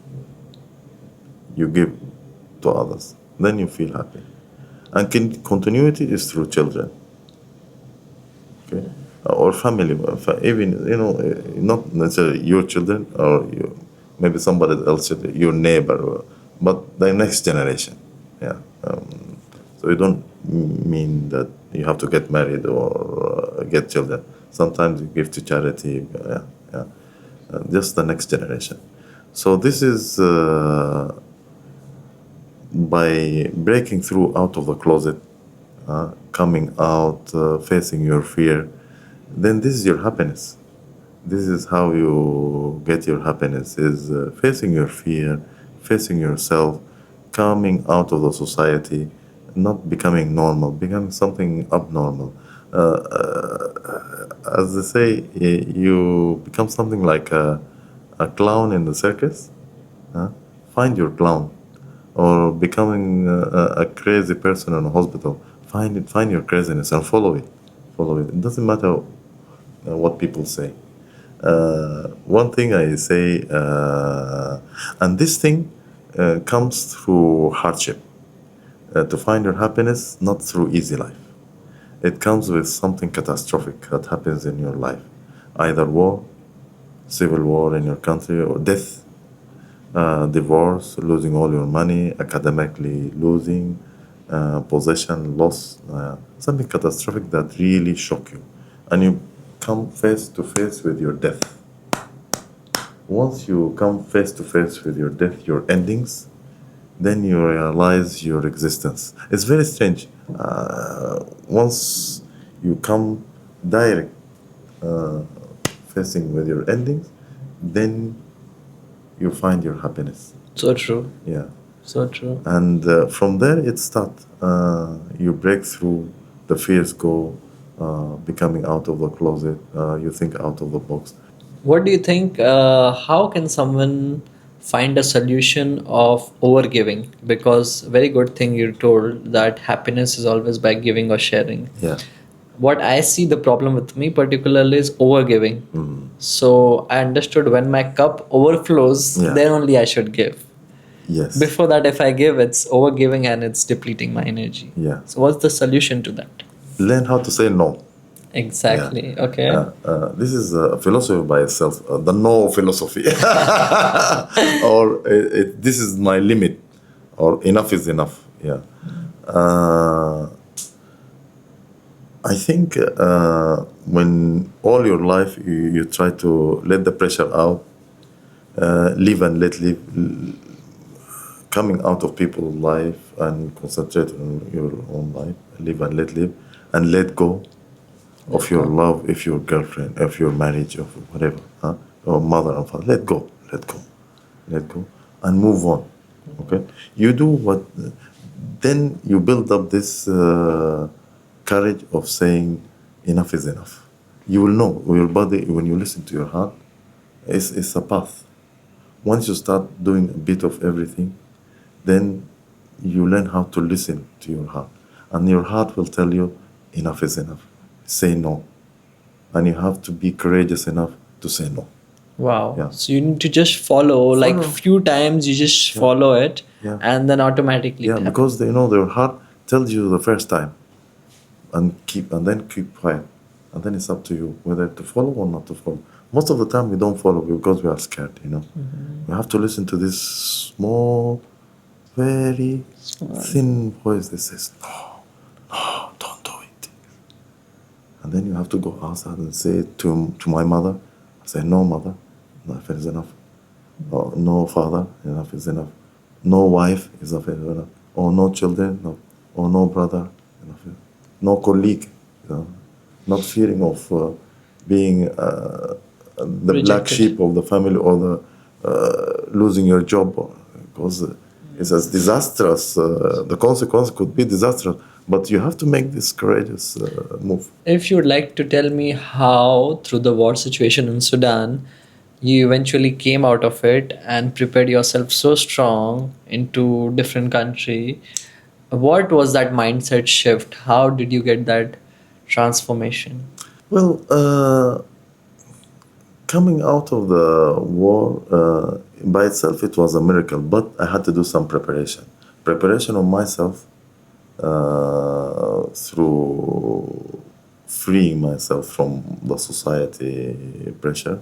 You give to others, then you feel happy. And continuity is through children, okay? Or family, even, not necessarily your children or maybe somebody else, your neighbor, but the next generation. Yeah. So you don't mean that you have to get married or get children. Sometimes you give to charity. Yeah, yeah. Just the next generation. So this is by breaking through out of the closet, coming out, facing your fear. Then this is your happiness. This is how you get your happiness: is facing your fear, facing yourself, coming out of the society, not becoming normal, becoming something abnormal. As they say, you become something like a clown in the circus. Huh? Find your clown, or becoming a crazy person in a hospital. Find your craziness and follow it. Follow it. It doesn't matter what people say. One thing I say, and this thing comes through hardship. To find your happiness, not through easy life. It comes with something catastrophic that happens in your life, either war, civil war in your country, or death, divorce, losing all your money, academically losing, possession loss, something catastrophic that really shock you, and you come face to face with your death. Once you come face to face with your death, your endings, then you realize your existence. It's very strange. Once you come direct facing with your endings, then you find your happiness. So true. Yeah. So true. And from there it starts. You break through, the fears go, becoming out of the closet, you think out of the box. What do you think? How can someone find a solution of overgiving? Because very good thing you told that happiness is always by giving or sharing. Yeah. What I see the problem with me particularly is overgiving. So I understood when my cup overflows, Yeah. then only I should give. Yes. Before that, if I give, it's overgiving and it's depleting my energy. Yeah. So what's the solution to that? Learn how to say no. Exactly. Okay. This is a philosophy by itself, the no philosophy. Or this is my limit, or enough is enough. Yeah. I think when all your life you try to let the pressure out, live and let live, coming out of people's life and concentrate on your own life, live and let go of your love, if your girlfriend, of your marriage, of whatever, or mother and father. Let go, and move on. Okay, you do what, then you build up this courage of saying enough is enough. You will know your body when you listen to your heart. It's a path. Once you start doing a bit of everything, then you learn how to listen to your heart, and your heart will tell you enough is enough. Say no, and you have to be courageous enough to say no. Wow. Yeah. So you need to just follow, like few times you just follow it, Yeah. and then automatically. Yeah, it happens. because your heart tells you the first time, and then keep quiet, and then it's up to you whether to follow or not to follow. Most of the time we don't follow because we are scared. We have to listen to this small, very thin voice that says no, don't do it. And then you have to go outside and say to my mother, I say, no, mother, enough is enough. Or, no, father, enough is enough. No wife, enough is enough. Or no children, no. Or no brother, enough is enough. No colleague, not fearing of being the black Rejected. sheep of the family, or losing your job, because it's as disastrous. The consequence could be disastrous, but you have to make this courageous move. If you would like to tell me how, through the war situation in Sudan, you eventually came out of it and prepared yourself so strong into different country, what was that mindset shift? How did you get that transformation? Well, coming out of the war by itself, it was a miracle, but I had to do some preparation. Preparation on myself through freeing myself from the society pressure.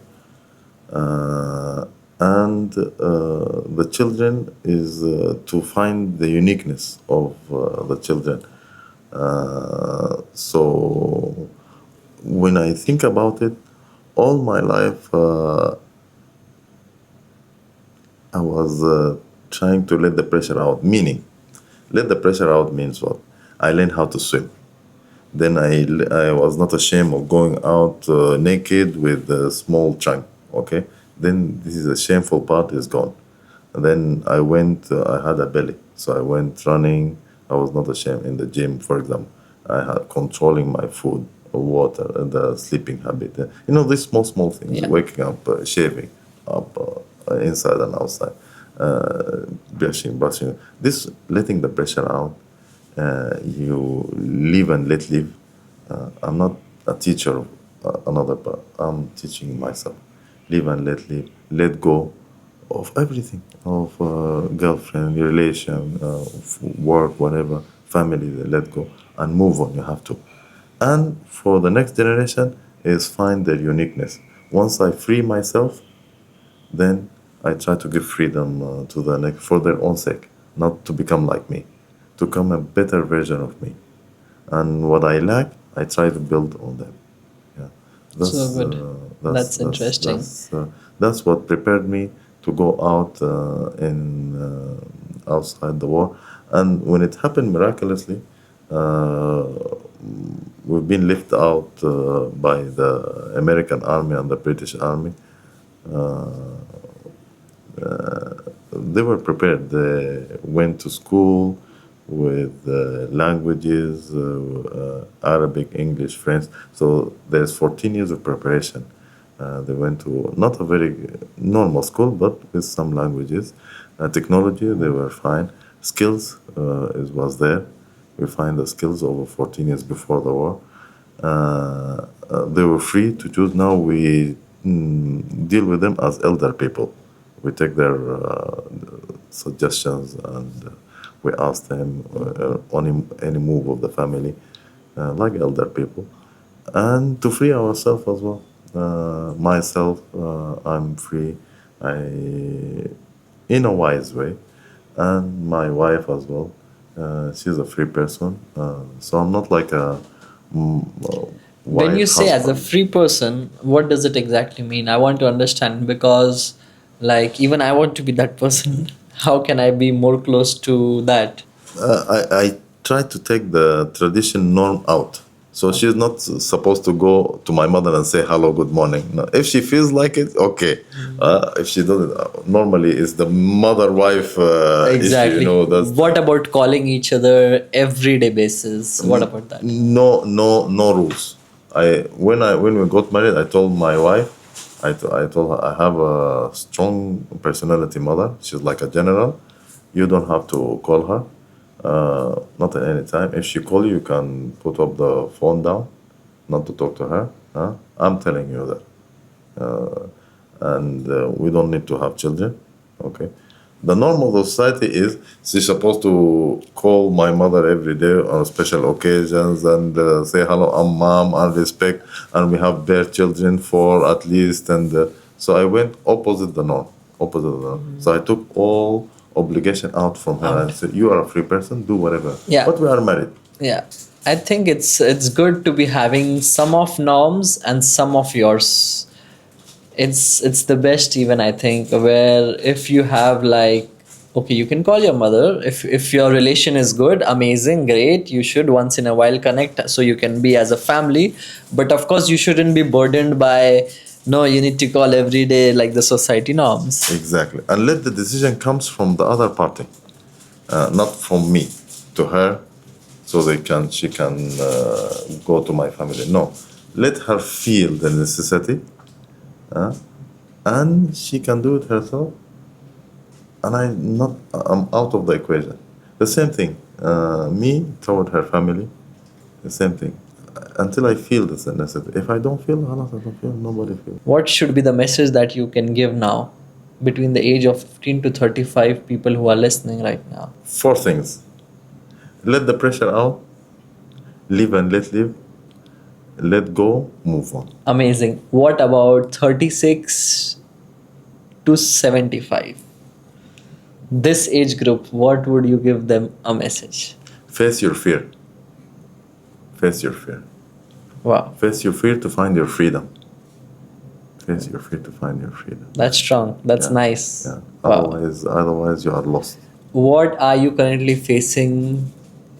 And the children is to find the uniqueness of the children. So when I think about it, all my life I was trying to let the pressure out. Meaning, let the pressure out means what? I learned how to swim. Then I was not ashamed of going out naked with a small trunk. Okay. Then this is a shameful part is gone. And then I went. I had a belly, so I went running. I was not ashamed in the gym, for example. I had controlling my food, water, and the sleeping habit. These small things. Yeah. Waking up, shaving up, inside and outside, brushing. This letting the pressure out. You live and let live. I'm not a teacher of another, but I'm teaching myself. Live and let live. Let go of everything, of girlfriend, relation, of work, whatever, family. Let go and move on. You have to. And for the next generation is find their uniqueness. Once I free myself, then I try to give freedom to the next for their own sake, not to become like me, to become a better version of me. And what I lack, I try to build on them. Yeah, So good. That's interesting. That's what prepared me to go out in outside the war. And when it happened miraculously, uh, we've been lifted out by the American Army and the British Army. They were prepared. They went to school with languages, Arabic, English, French. So there's 14 years of preparation. They went to not a very normal school, but with some languages. Technology, they were fine. Skills was there. We find the skills over 14 years before the war. They were free to choose. Now we deal with them as elder people. We take their suggestions and we ask them on any move of the family, like elder people, and to free ourselves as well. Myself, I'm free, I in a wise way, and my wife as well. She's a free person, so I'm not like a When you wife say as a husband. free person, what does it exactly mean? I want to understand because, like, even I want to be that person. How can I be more close to that? I try to take the tradition norm out. So she's not supposed to go to my mother and say hello, good morning. No. If she feels like it, okay. If she doesn't, normally it's the mother-wife issue. Exactly. That's What about calling each other everyday basis? What about that? no rules. When we got married, I told my wife, I told her I have a strong personality mother. She's like a general. You don't have to call her, not at any time. If she call you, you can put up the phone down, not to talk to her. I'm telling you that. And we don't need to have children. Okay. The norm of the society is she's supposed to call my mother every day on special occasions and say hello, I'm mom, and respect, and we have their children for at least. And so I went opposite the norm, opposite the norm. So I took all obligation out from her and said, "You are a free person, do whatever." Yeah. But we are married. Yeah. I think it's good to be having some of norms and some of yours. It's the best, even I think, where if you have like, okay, you can call your mother if your relation is good, amazing, great, you should once in a while connect so you can be as a family. But of course you shouldn't be burdened by No, you need to call every day like the society norms. Exactly. And let the decision comes from the other party, not from me to her, so she can go to my family. No, let her feel the necessity, and she can do it herself. And I'm out of the equation. The same thing, me toward her family, the same thing. Until I feel this necessity. If I don't feel, خلاص, I don't feel, nobody feels. What should be the message that you can give now between the age of 15 to 35 people who are listening right now? 4 things. Let the pressure out, live and let go, move on. Amazing. What about 36 to 75? This age group, what would you give them a message? Face your fear. Face your fear. Wow, Face your fear to find your freedom. Face your fear to find your freedom. that's strong. That's Yeah. nice. Yeah. Wow. Otherwise you are lost. What are you currently facing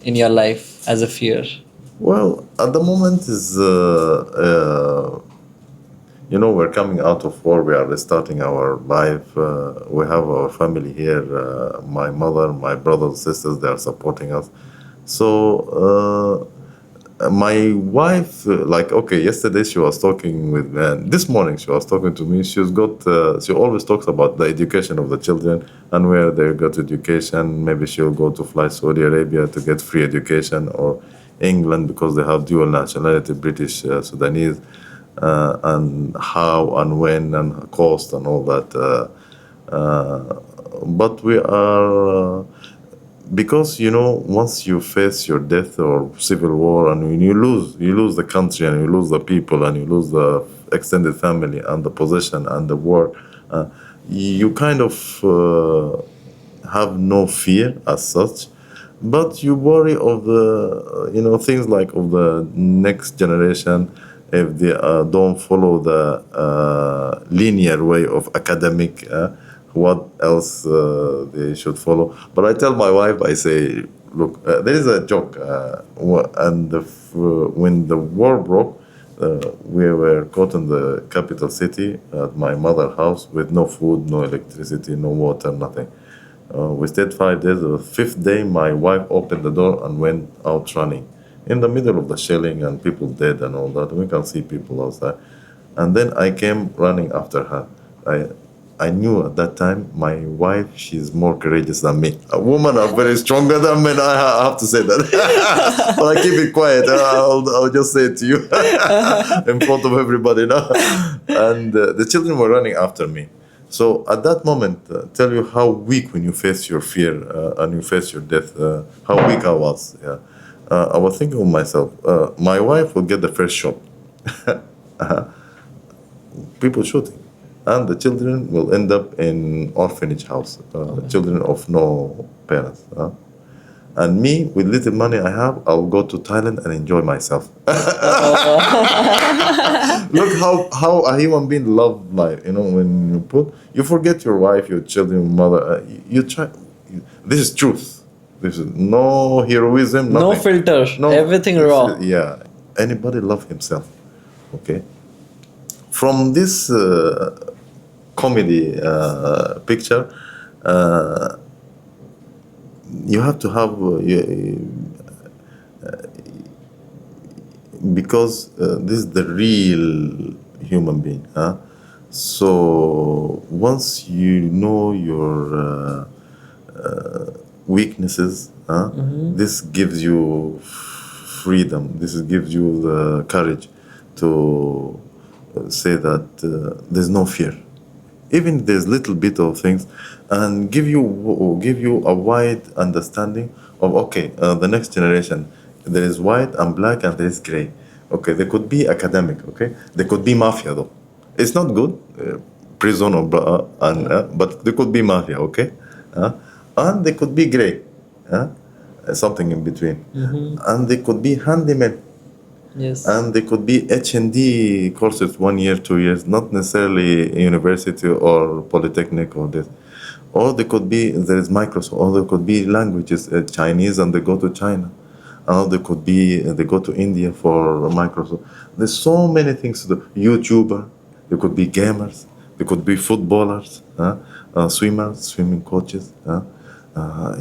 in your life as a fear? Well, at the moment is we're coming out of war. We are restarting our life. We have our family here. My mother, my brothers, sisters, they are supporting us. So my wife, yesterday she was talking with, this morning she was talking to me. She always talks about the education of the children and where they got education. Maybe she'll go to fly Saudi Arabia to get free education, or England because they have dual nationality, British, Sudanese, and how and when and cost and all that. But we are. Because once you face your death or civil war, and when you lose the country, and you lose the people, and you lose the extended family and the possession and the work, you kind of have no fear as such, but you worry of the things like of the next generation, if they don't follow the linear way of academic. What else they should follow? But I tell my wife, I say, look, there is a joke, when the war broke, we were caught in the capital city at my mother's house with no food, no electricity, no water, nothing. We stayed 5 days. The 5th day, my wife opened the door and went out running in the middle of the shelling and people dead and all that. We can see people outside. And then I came running after her. I knew at that time my wife, she's more courageous than me. A woman are very stronger than men. I have to say that. But I keep it quiet. I'll just say it to you in front of everybody now. And the children were running after me. So at that moment, tell you how weak when you face your fear and you face your death, how weak I was. Yeah. I was thinking of myself, my wife will get the first shot. People shooting. And the children will end up in orphanage house, children of no parents. And me, with little money I have, I'll go to Thailand and enjoy myself. Look how a human being love life. When you forget your wife, your children, your mother. You try. This is truth. This is no heroism. No Nothing. filter. Everything raw. Yeah. Anybody love himself. Okay. From this comedy picture, you have to have because this is the real human being. So once you know your weaknesses, this gives you freedom. This gives you the courage to say that there's no fear, even there's little bit of things, and give you a wide understanding of the next generation. There is white and black and there is gray. Okay, they could be academic. Okay, they could be mafia though. It's not good, prison or but they could be mafia. Okay, and they could be gray, something in between, and they could be handymen. Yes. And they could be H&D courses, 1 year, 2 years, not necessarily university or polytechnic or this. Or they could be, there is Microsoft, or there could be languages, Chinese, and they go to China. Or they could be, they go to India for Microsoft. There's so many things to do. YouTuber, They could be gamers. They could be footballers, swimmers, swimming coaches,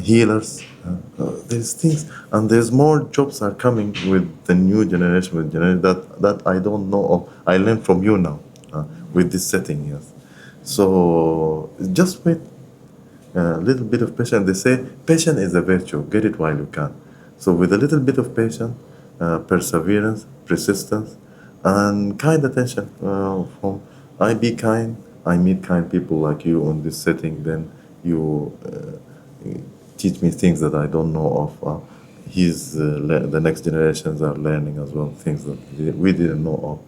healers. There's things, and there's more jobs are coming with the new generation, with generation that I don't know of. I learn from you now, with this setting, yes. So just wait a little bit of patience. They say patience is a virtue. Get it while you can. So with a little bit of patience, perseverance, persistence, and kind attention from I be kind. I meet kind people like you on this setting. Then you teach me things that I don't know of. The next generations are learning as well things that we didn't know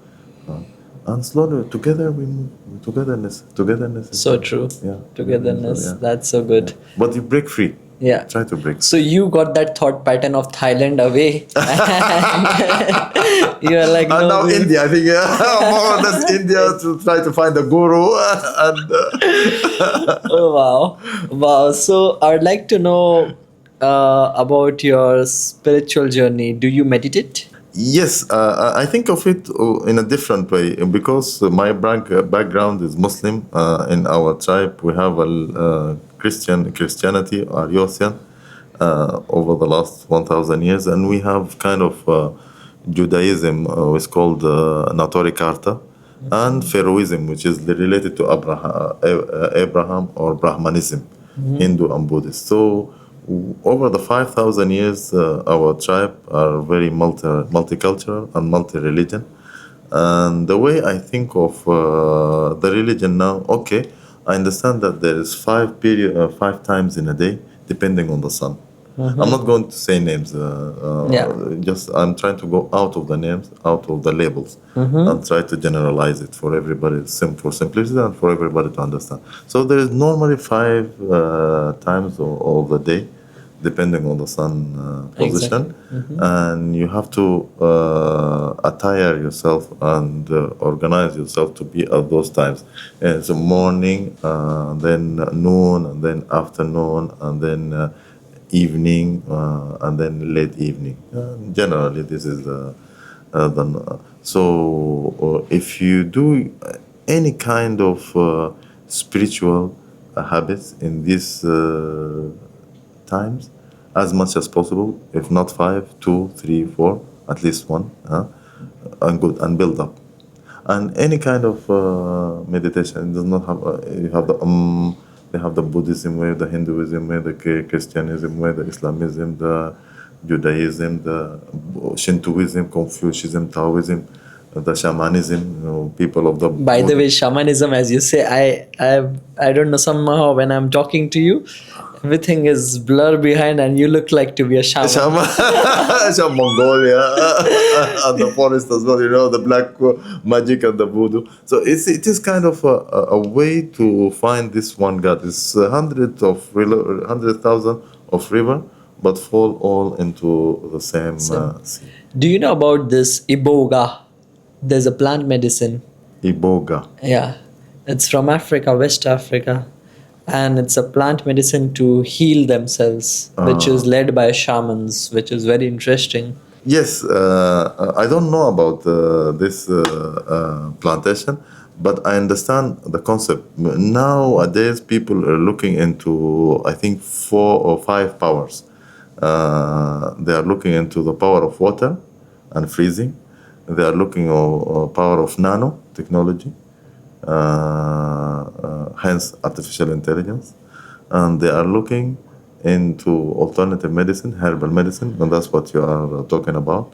of. And slowly together we move. Togetherness is So true. yeah. Togetherness. Yeah. That's so good. But you break free. Yeah. Try to break. So you got that thought pattern of Thailand away. You're like, And no, now India, I think more or less India to try to find a guru and oh wow, wow. So I'd like to know about your spiritual journey. Do you meditate? yes, I think of it in a different way because my background is Muslim. In our tribe, we have a Christianity or Yothian over the last 1,000 years, and we have kind of Judaism, it's called Natori Karta, and Pharaohism, which is related to Abraham or Brahmanism, Hindu and Buddhist. So over the 5,000 years, our tribe are very multicultural and multi-religion. And the way I think of the religion now, okay, I understand that there is five times in a day, depending on the sun. I'm not going to say names. Yeah. Just I'm trying to go out of the names, out of the labels, and try to generalize it for everybody, for simplicity and for everybody to understand. So there is normally five times of the day, depending on the sun position, and you have to attire yourself and organize yourself to be at those times. So morning, then noon, and then afternoon, and then evening, and then late evening. Generally, this is so. If you do any kind of spiritual habits in these times, as much as possible, if not five, two, three, four, at least one, and good, and build up. And any kind of meditation does not have. You have the they have the Buddhism way, the Hinduism way, the Christianism way, the Islamism, the Judaism, the Shintoism, Confucianism, Taoism, the shamanism. People of the. By the way, shamanism, as you say, I don't know, somehow when I'm talking to you, everything is blur behind and you look like to be a shaman. Some Mongolia and the forest as well, the black magic and the voodoo. So it is kind of a way to find this one God. It's 100,000 of river, but fall all into the same sea. Do you know about this iboga? There's a plant medicine. Iboga. Yeah, it's from Africa, West Africa. And it's a plant medicine to heal themselves, which is led by shamans, which is very interesting. Yes, I don't know about this plantation, but I understand the concept. Nowadays, people are looking into, I think, 4 or 5 powers. They are looking into the power of water and freezing. They are looking at power of nano technology. Hence artificial intelligence, and they are looking into alternative medicine, herbal medicine, and that's what you are talking about.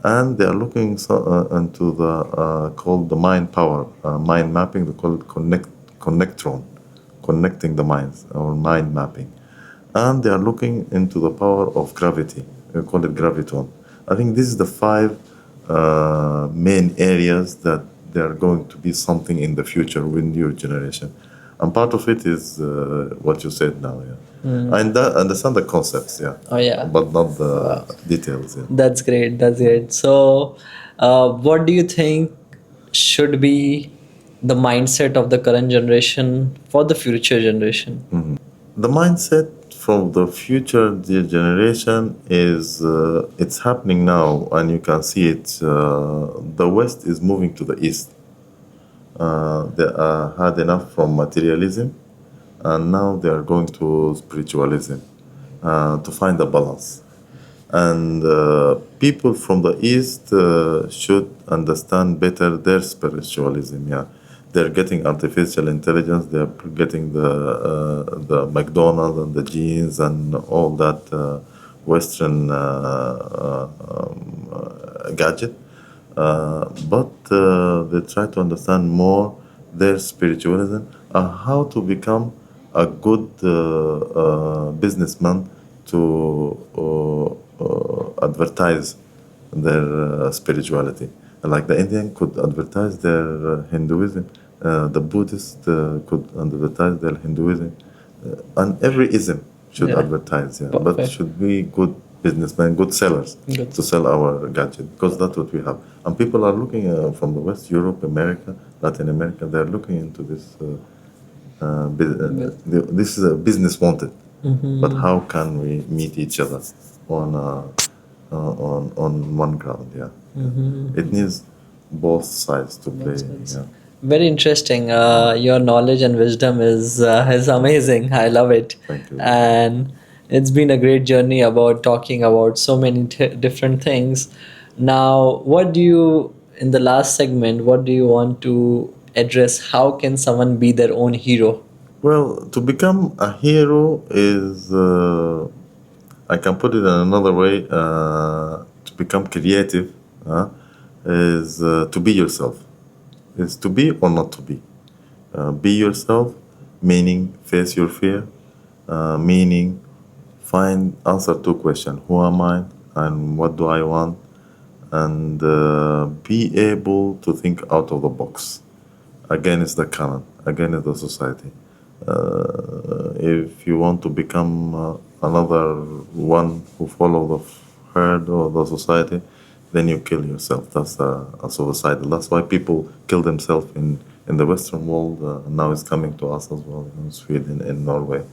And they are looking into the called the mind power, mind mapping. They call it connectron, connecting the minds, or mind mapping. And they are looking into the power of gravity. We call it graviton. I think this is the 5 main areas that there are going to be something in the future with your generation. And part of it is what you said now, yeah. I understand the concepts, yeah. Oh, yeah. But not the details, yeah. That's great. So, what do you think should be the mindset of the current generation for the future generation? The mindset from the future generation is it's happening now, and you can see it. The West is moving to the East. They had enough from materialism, and now they are going to spiritualism to find a balance. And people from the East should understand better their spiritualism. Yeah, they're getting artificial intelligence. They're getting the McDonald's and the jeans and all that Western gadget. But they try to understand more their spiritualism and how to become a good businessman to advertise their spirituality. Like the Indian could advertise their Hinduism, the Buddhist could advertise their Hinduism, and every ism should Yeah. advertise. Yeah, but Perfect. should be good businessmen, good sellers Good. to sell our gadget because that's what we have. And people are looking from the West, Europe, America, Latin America. They're looking into this. This is a business wanted, but how can we meet each other on on one ground? Yeah, it needs both sides to play. Yeah. Very interesting. Your knowledge and wisdom is amazing. I love it. Thank you. And it's been a great journey about talking about so many different things. Now, in the last segment, what do you want to address? How can someone be their own hero? Well, to become a hero is, I can put it in another way, to become creative is to be yourself. Is to be or not to be. Be yourself, meaning face your fear, meaning find answer to question: who am I and what do I want? And be able to think out of the box. Against the canon, against the society. If you want to become another one who follow the herd or the society, then you kill yourself. That's a suicidal. That's why people kill themselves in the Western world. Now it's coming to us as well, in Sweden, in Norway,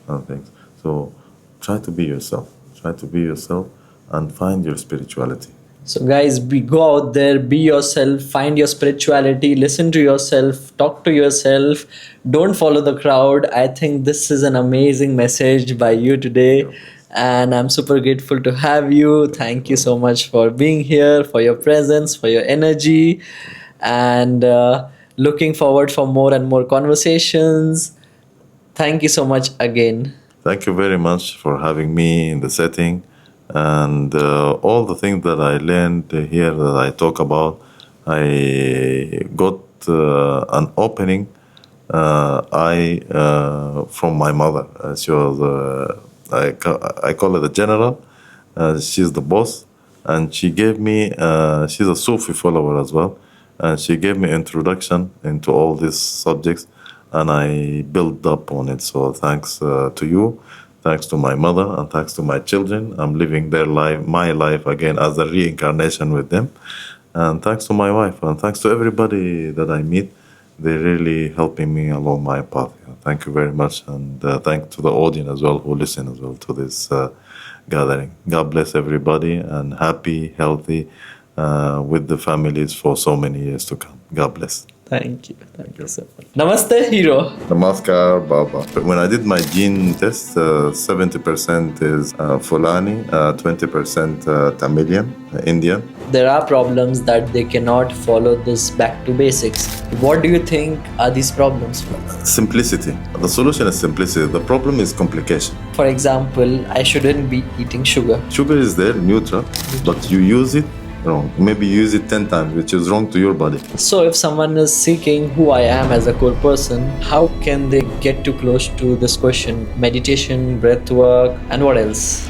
and things. So try to be yourself. Try to be yourself and find your spirituality. So, guys, go out there, be yourself, find your spirituality, listen to yourself, talk to yourself, don't follow the crowd. I think this is an amazing message by you today, and I'm super grateful to have you. Thank you so much for being here, for your presence, for your energy, and looking forward for more and more conversations. Thank you so much again. Thank you very much for having me in the setting. And all the things that I learned here that I talk about, I got an opening from my mother. She was, I call her the general. She's the boss. And she gave me, she's a Sufi follower as well. And she gave me introduction into all these subjects. And I built up on it. So thanks to you. Thanks to my mother and thanks to my children. I'm living their life, my life again as a reincarnation with them. And thanks to my wife and thanks to everybody that I meet. They're really helping me along my path. Thank you very much. And thanks to the audience as well who listen as well to this gathering. God bless everybody and happy, healthy with the families for so many years to come. God bless. Thank you. Thank you so much. Namaste, hero. Namaskar, Baba. When I did my gene test, 70% is Fulani, 20% Tamilian, Indian. There are problems that they cannot follow this back to basics. What do you think are these problems? Simplicity. The solution is simplicity. The problem is complication. For example, I shouldn't be eating sugar. Sugar is there, neutral, but you use it wrong. Maybe you use it 10 times, which is wrong to your body. So if someone is seeking who I am as a core person, how can they get too close to this question? Meditation, breath work, and what else?